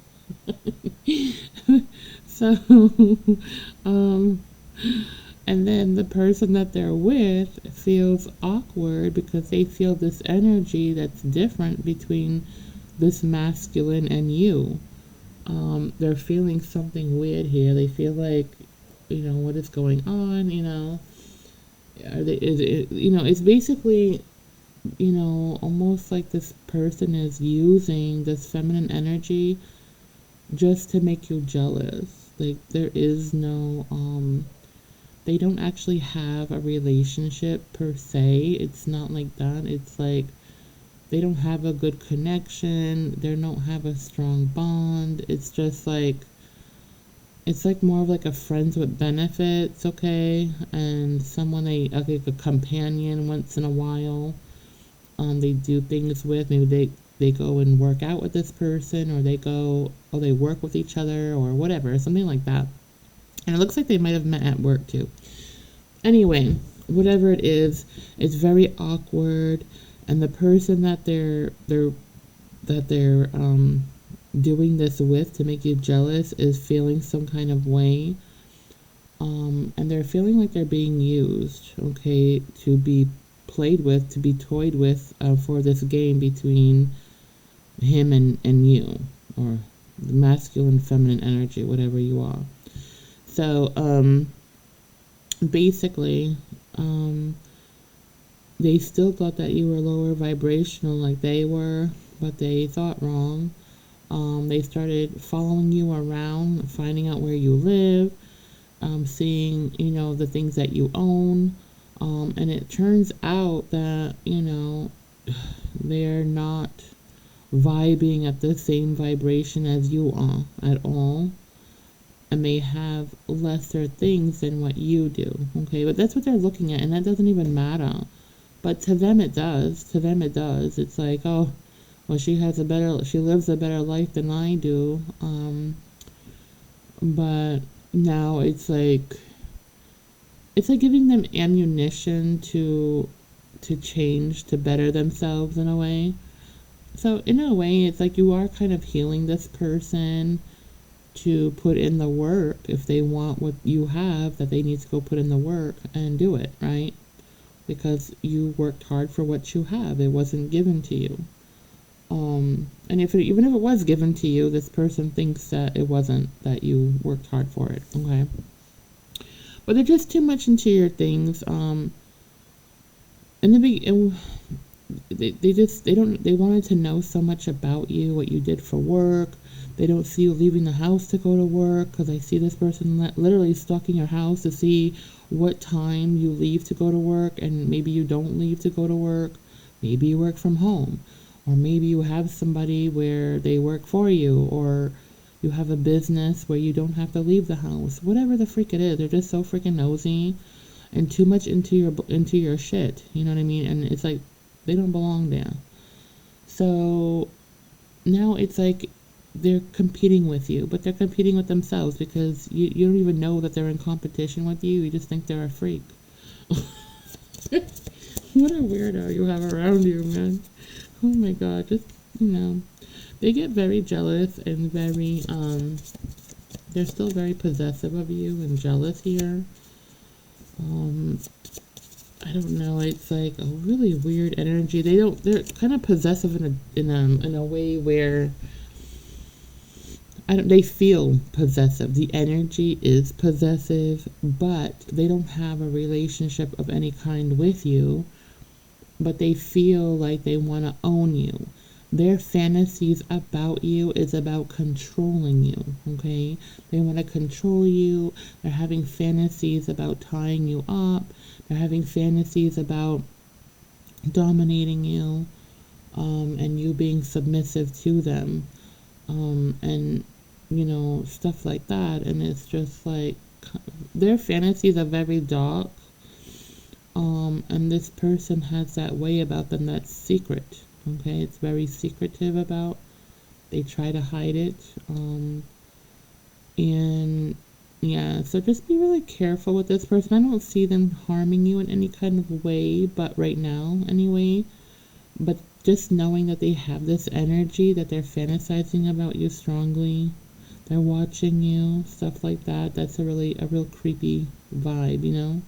So, and then the person that they're with feels awkward because they feel this energy that's different between this masculine and you. They're feeling something weird here. They feel like, what is going on, it's basically, almost like this person is using this feminine energy just to make you jealous. Like there is no, they don't actually have a relationship per se. It's not like that. It's like they don't have a good connection. They don't have a strong bond. It's just like, it's like more of like a friends with benefits, okay? And someone like a companion once in a while. They do things with. Maybe they go and work out with this person, or they work with each other, or whatever, something like that. And it looks like they might have met at work too. Anyway, whatever it is, it's very awkward, and the person that they're doing this with to make you jealous is feeling some kind of way. And they're feeling like they're being used, okay, to be played with, to be toyed with for this game between him and you, or the masculine, feminine energy, whatever you are. So basically, they still thought that you were lower vibrational like they were, but they thought wrong. They started following you around, finding out where you live, seeing, the things that you own. And it turns out that, they're not vibing at the same vibration as you are at all. And they have lesser things than what you do. Okay, but that's what they're looking at, and that doesn't even matter. But to them it does. To them it does. It's like, oh, well, she lives a better life than I do. But now it's like giving them ammunition to change, to better themselves in a way. So in a way, it's like you are kind of healing this person to put in the work. If they want what you have, that they need to go put in the work and do it, right? Because you worked hard for what you have. It wasn't given to you. And even if it was given to you, this person thinks that it wasn't, that you worked hard for it, okay? But they're just too much into your things. They wanted to know so much about you, what you did for work. They don't see you leaving the house to go to work, because I see this person literally stalking your house to see what time you leave to go to work, and maybe you don't leave to go to work. Maybe you work from home, or maybe you have somebody where they work for you, or you have a business where you don't have to leave the house. Whatever the freak it is, they're just so freaking nosy and too much into your shit. You know what I mean? And it's like they don't belong there. So now it's like they're competing with you, but they're competing with themselves, because you don't even know that they're in competition with you. You just think they're a freak. What a weirdo you have around you, man. Oh my god, just, they get very jealous and very, they're still very possessive of you and jealous here. I don't know, it's like a really weird energy. They're kind of possessive in a way where they feel possessive. The energy is possessive, but they don't have a relationship of any kind with you, but they feel like they want to own you. Their fantasies about you is about controlling you, okay? They want to control you. They're having fantasies about tying you up. They're having fantasies about dominating you, and you being submissive to them, and, stuff like that. And it's just like, their fantasies are very dark, and this person has that way about them that's secret. Okay, it's very secretive about. They try to hide it. And yeah, so just be really careful with this person. I don't see them harming you in any kind of way, but right now, anyway. But just knowing that they have this energy, that they're fantasizing about you strongly, they're watching you, stuff like that. That's a real creepy vibe,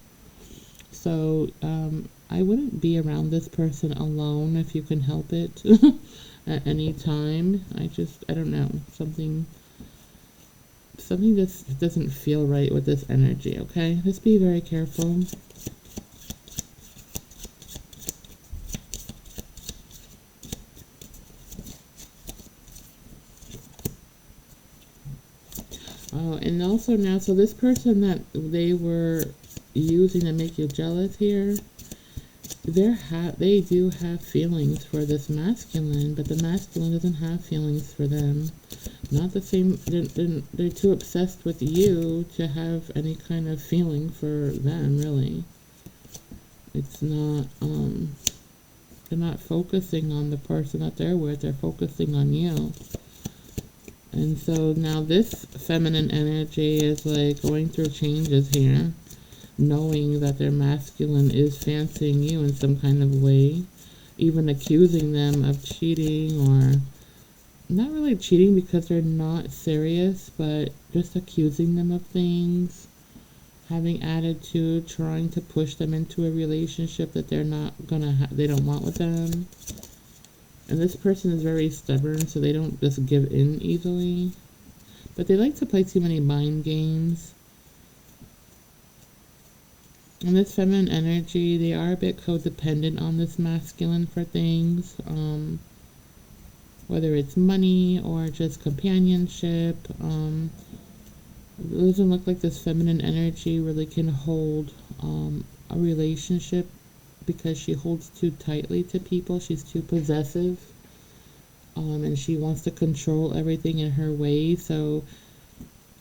So, I wouldn't be around this person alone if you can help it at any time. I don't know. Something just doesn't feel right with this energy, okay? Just be very careful. Oh, and also now, so this person that they were using to make you jealous here, they do have feelings for this masculine, but the masculine doesn't have feelings for them. Not the same. They're too obsessed with you to have any kind of feeling for them, really. It's not, they're not focusing on the person that they're with, they're focusing on you. And so now this feminine energy is like going through changes here, knowing that their masculine is fancying you in some kind of way, even accusing them of cheating, or not really cheating because they're not serious, but just accusing them of things, having attitude, trying to push them into a relationship that they're not gonna they don't want with them. And this person is very stubborn, so they don't just give in easily. But they like to play too many mind games. And this feminine energy, they are a bit codependent on this masculine for things. Whether it's money or just companionship. It doesn't look like this feminine energy really can hold a relationship because she holds too tightly to people. She's too possessive. And she wants to control everything in her way. So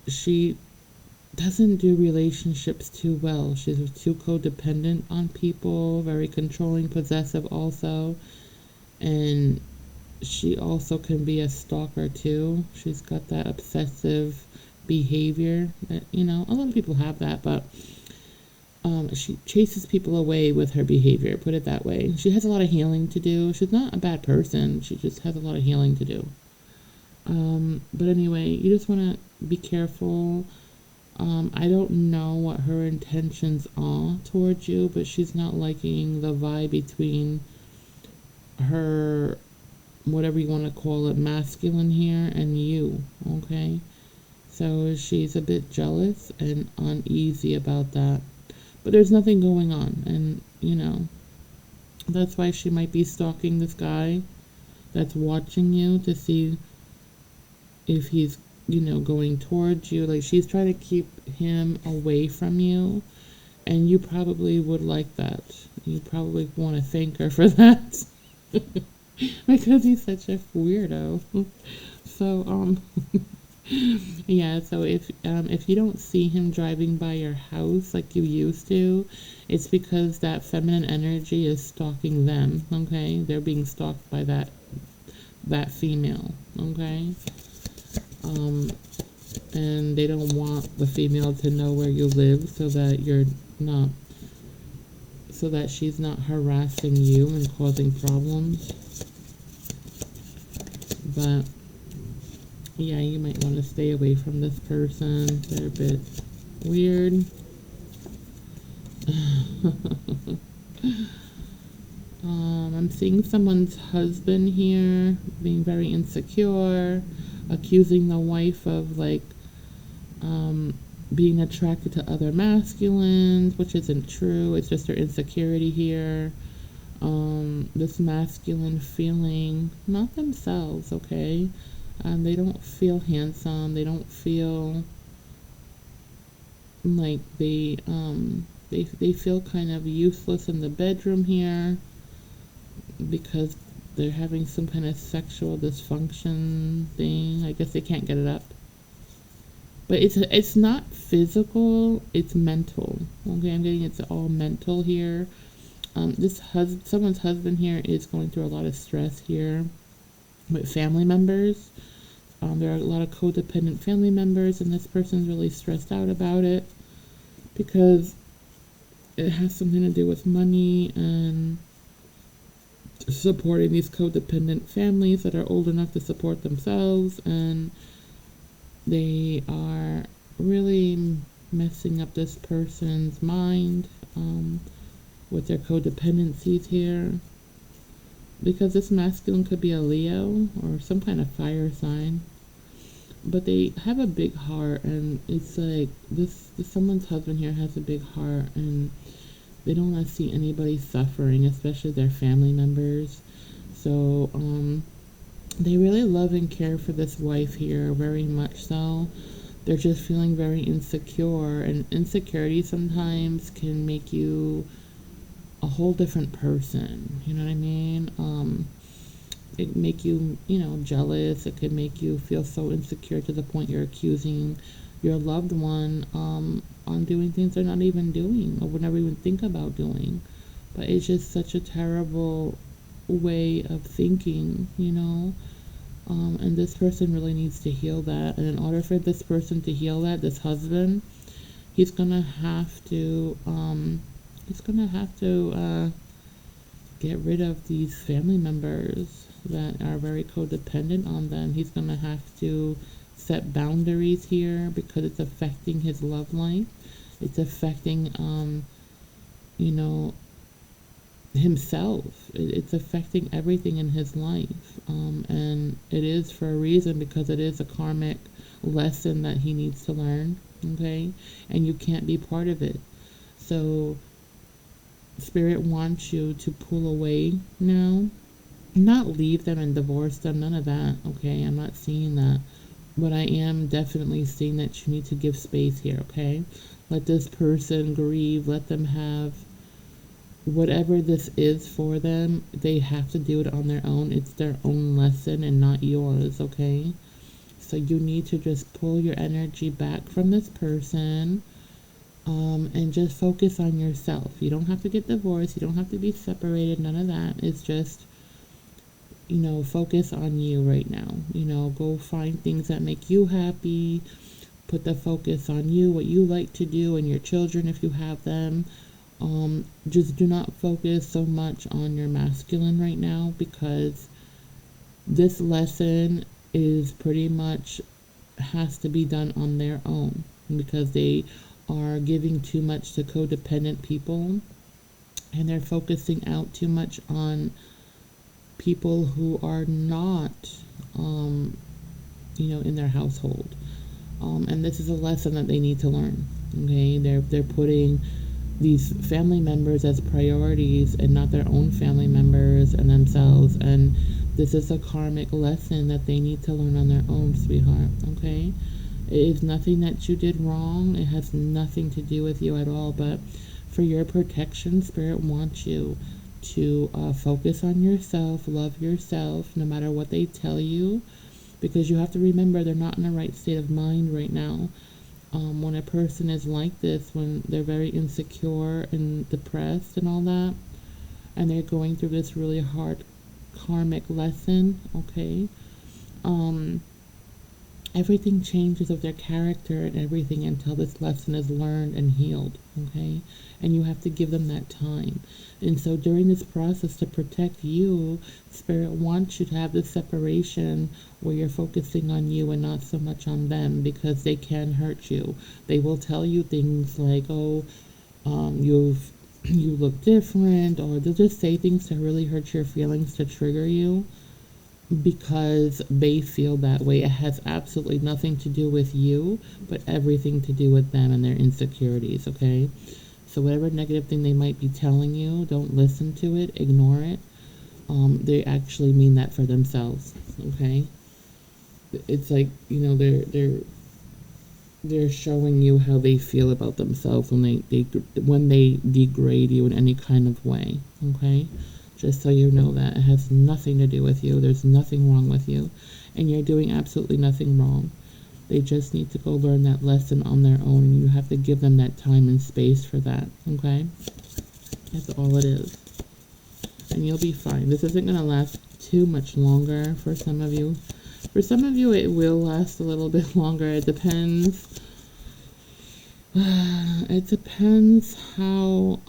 she doesn't do relationships too well. She's too codependent on people, very controlling, possessive also. And she also can be a stalker too. She's got that obsessive behavior that, a lot of people have that, but she chases people away with her behavior, put it that way. She has a lot of healing to do. She's not a bad person. She just has a lot of healing to do. But anyway, you just want to be careful. I don't know what her intentions are towards you, but she's not liking the vibe between her, whatever you want to call it, masculine here, and you, okay? So she's a bit jealous and uneasy about that. But there's nothing going on, and, that's why she might be stalking this guy that's watching you to see if he's, going towards you. Like, she's trying to keep him away from you, and you probably would like that. You probably want to thank her for that. Because he's such a weirdo. So, yeah, so if you don't see him driving by your house like you used to, it's because that feminine energy is stalking them, okay? They're being stalked by that female, okay? And they don't want the female to know where you live so that she's not harassing you and causing problems. But yeah, you might want to stay away from this person. They're a bit weird. I'm seeing someone's husband here being very insecure, accusing the wife of being attracted to other masculines, which isn't true. It's just her insecurity here. This masculine feeling not themselves, okay? They don't feel handsome. They don't feel like they feel kind of useless in the bedroom here because they're having some kind of sexual dysfunction thing. I guess they can't get it up. But it's not physical, it's mental. Okay, I'm getting it's all mental here. Someone's husband here is going through a lot of stress here with family members. There are a lot of codependent family members, and this person's really stressed out about it because it has something to do with money and supporting these codependent families that are old enough to support themselves, and they are really messing up this person's mind with their codependencies here. Because this masculine could be a Leo or some kind of fire sign. But they have a big heart, and it's like this someone's husband here has a big heart, and they don't want to see anybody suffering, especially their family members. So they really love and care for this wife here, very much so. They're just feeling very insecure, and insecurity sometimes can make you a whole different person. You know what I mean? It make you, jealous. It could make you feel so insecure to the point you're accusing your loved one on doing things they're not even doing or would never even think about doing. But it's just such a terrible way of thinking, and this person really needs to heal that. And in order for this person to heal that, this husband, he's gonna have to get rid of these family members that are very codependent on them. He's going to have to set boundaries here because it's affecting his love life. It's affecting, you know, himself. It's affecting everything in his life. And it is for a reason, because it is a karmic lesson that he needs to learn. Okay? And you can't be part of it. So, Spirit wants you to pull away now. Not leave them and divorce them, none of that. Okay? I'm not seeing that. But I am definitely seeing that you need to give space here. Okay? Let this person grieve. Let them have whatever this is for them. They have to do it on their own. It's their own lesson and not yours, okay? So you need to just pull your energy back from this person, and just focus on yourself. You don't have to get divorced. You don't have to be separated. None of that. It's just, focus on you right now. Go find things that make you happy. Put the focus on you, what you like to do, and your children if you have them. Just do not focus so much on your masculine right now, because this lesson is pretty much has to be done on their own, because they are giving too much to codependent people, and they're focusing out too much on people who are not, in their household. And this is a lesson that they need to learn. Okay, they're putting these family members as priorities and not their own family members and themselves. And this is a karmic lesson that they need to learn on their own, sweetheart. Okay? It is nothing that you did wrong. It has nothing to do with you at all. But for your protection, Spirit wants you to focus on yourself, love yourself, no matter what they tell you. Because you have to remember, they're not in the right state of mind right now. When a person is like this, when they're very insecure and depressed and all that, and they're going through this really hard karmic lesson, okay, everything changes of their character and everything until this lesson is learned and healed, okay? And you have to give them that time. And so during this process, to protect you, Spirit wants you to have this separation where you're focusing on you and not so much on them, because they can hurt you. They will tell you things like, oh, you look different, or they'll just say things to really hurt your feelings, to trigger you, because they feel that way. It has absolutely nothing to do with you, but everything to do with them and their insecurities, okay? So whatever negative thing they might be telling you, don't listen to it, ignore it. They actually mean that for themselves, okay? It's like, they're showing you how they feel about themselves when they degrade you in any kind of way, okay? Just so you know that it has nothing to do with you. There's nothing wrong with you, and you're doing absolutely nothing wrong. They just need to go learn that lesson on their own, and you have to give them that time and space for that, okay? That's all it is. And you'll be fine. This isn't going to last too much longer for some of you. For some of you, it will last a little bit longer. It depends. It depends how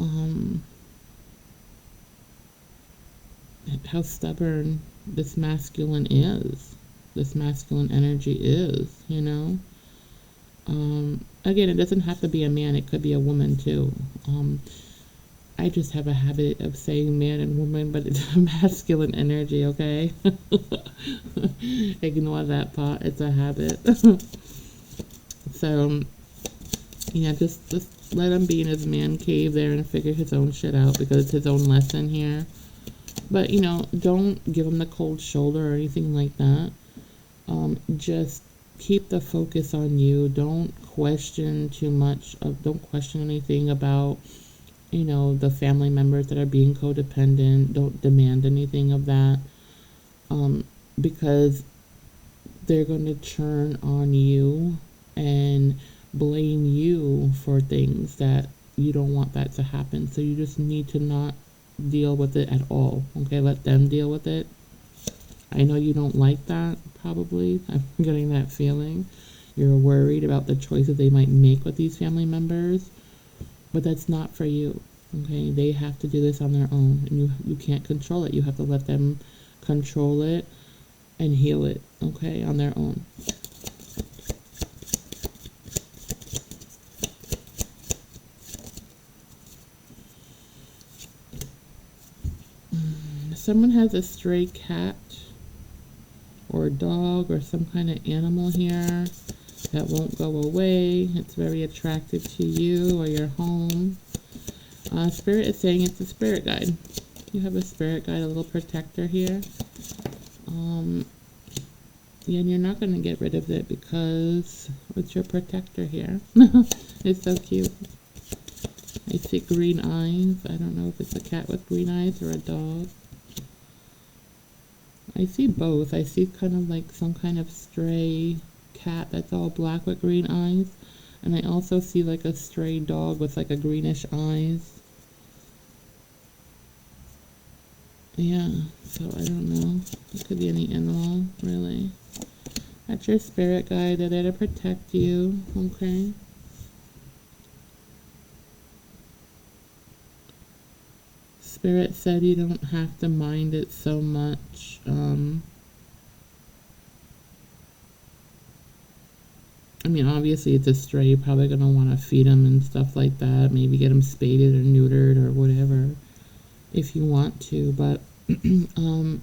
stubborn this masculine energy is, Again, it doesn't have to be a man. It could be a woman too. I just have a habit of saying man and woman, but it's a masculine energy, okay? Ignore that part. It's a habit. So, just let him be in his man cave there and figure his own shit out, because it's his own lesson here. But, don't give him the cold shoulder or anything like that. Just keep the focus on you. Don't question too much. Don't question anything about, the family members that are being codependent. Don't demand anything of that. Because they're going to turn on you and blame you for things that you don't want that to happen. So you just need to not deal with it at all, okay? Let them deal with it. I know you don't like that, probably. I'm getting that feeling. You're worried about the choices they might make with these family members, but that's not for you, okay? They have to do this on their own, and you can't control it. You have to let them control it and heal it, okay, on their own. Someone has a stray cat or dog or some kind of animal here that won't go away. It's very attractive to you or your home. Spirit is saying it's a spirit guide. You have a spirit guide, a little protector here. Yeah, and you're not going to get rid of it because it's your protector here. It's so cute. I see green eyes. I don't know if it's a cat with green eyes or a dog. I see both. I see kind of like some kind of stray cat that's all black with green eyes. And I also see like a stray dog with like a greenish eyes. Yeah, so I don't know. It could be any animal, really. That's your spirit guide. They're there to protect you, okay? Spirit said you don't have to mind it so much. I mean, obviously it's a stray. You're probably going to want to feed them and stuff like that. Maybe get them spaded or neutered or whatever if you want to. But it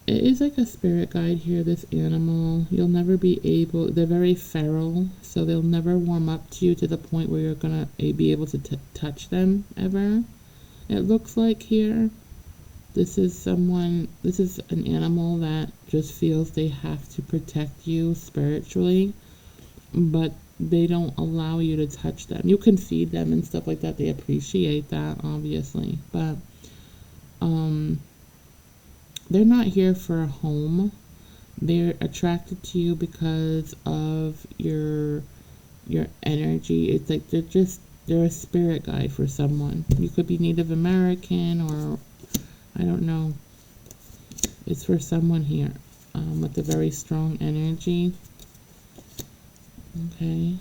is like a spirit guide here, this animal. You'll never be able, they're very feral, so they'll never warm up to you to the point where you're going to be able to touch them ever. It looks like here, this is an animal that just feels they have to protect you spiritually, but they don't allow you to touch them. You can feed them and stuff like that. They appreciate that, obviously, but they're not here for a home. They're attracted to you because of your energy. It's like they're a spirit guide for someone. You could be Native American or I don't know. It's for someone here with a very strong energy. Okay.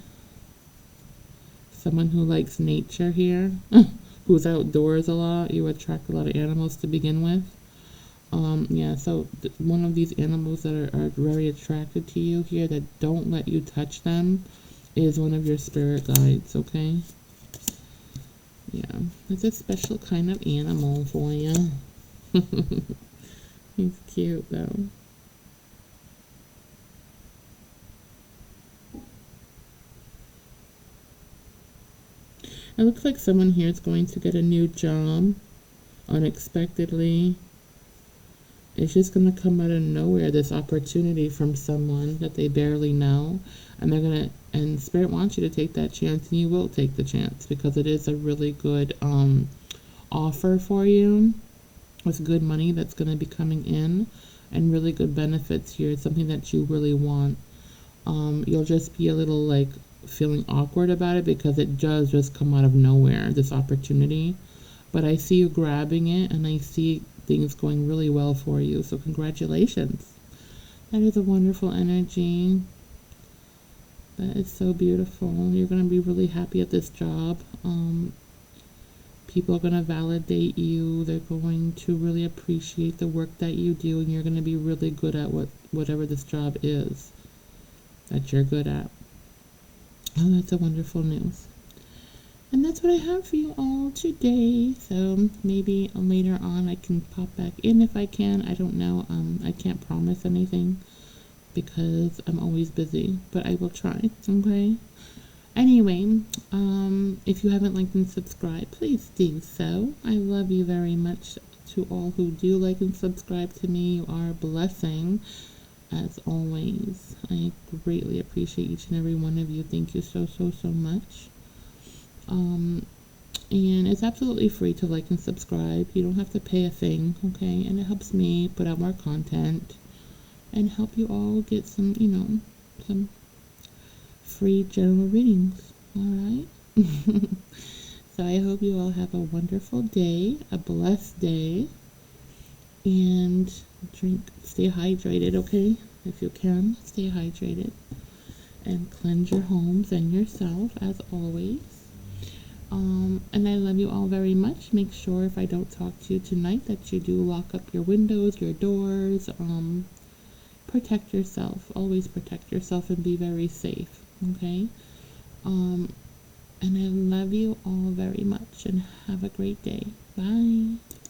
Someone who likes nature here, who's outdoors a lot. You attract a lot of animals to begin with. Yeah, so one of these animals that are very attracted to you here that don't let you touch them is one of your spirit guides, okay? Yeah, it's a special kind of animal for you. He's cute, though. It looks like someone here is going to get a new job unexpectedly. It's just going to come out of nowhere, this opportunity from someone that they barely know. And they're going to, and Spirit wants you to take that chance, and you will take the chance because it is a really good offer for you with good money that's going to be coming in and really good benefits here. It's something that you really want. You'll just be a little like feeling awkward about it because it does just come out of nowhere, this opportunity. But I see you grabbing it, and I see things going really well for you. So congratulations. That is a wonderful energy. That is so beautiful. You're going to be really happy at this job. People are going to validate you. They're going to really appreciate the work that you do, and you're going to be really good at whatever this job is that you're good at. Oh, that's a wonderful news. And that's what I have for you all today. So maybe later on I can pop back in if I can. I don't know. I can't promise anything because I'm always busy, but I will try. Okay. Anyway, if you haven't liked and subscribed, please do so. I love you very much. To all who do like and subscribe to me, you are a blessing. As always, I greatly appreciate each and every one of you. Thank you so much. And it's absolutely free to like and subscribe. You don't have to pay a thing, okay? And it helps me put out more content and help you all get some, some free general readings, all right? So I hope you all have a wonderful day, a blessed day, and stay hydrated, okay? If you can, stay hydrated and cleanse your homes and yourself as always. And I love you all very much. Make sure if I don't talk to you tonight that you do lock up your windows, your doors, protect yourself. Always protect yourself and be very safe, okay? And I love you all very much and have a great day. Bye.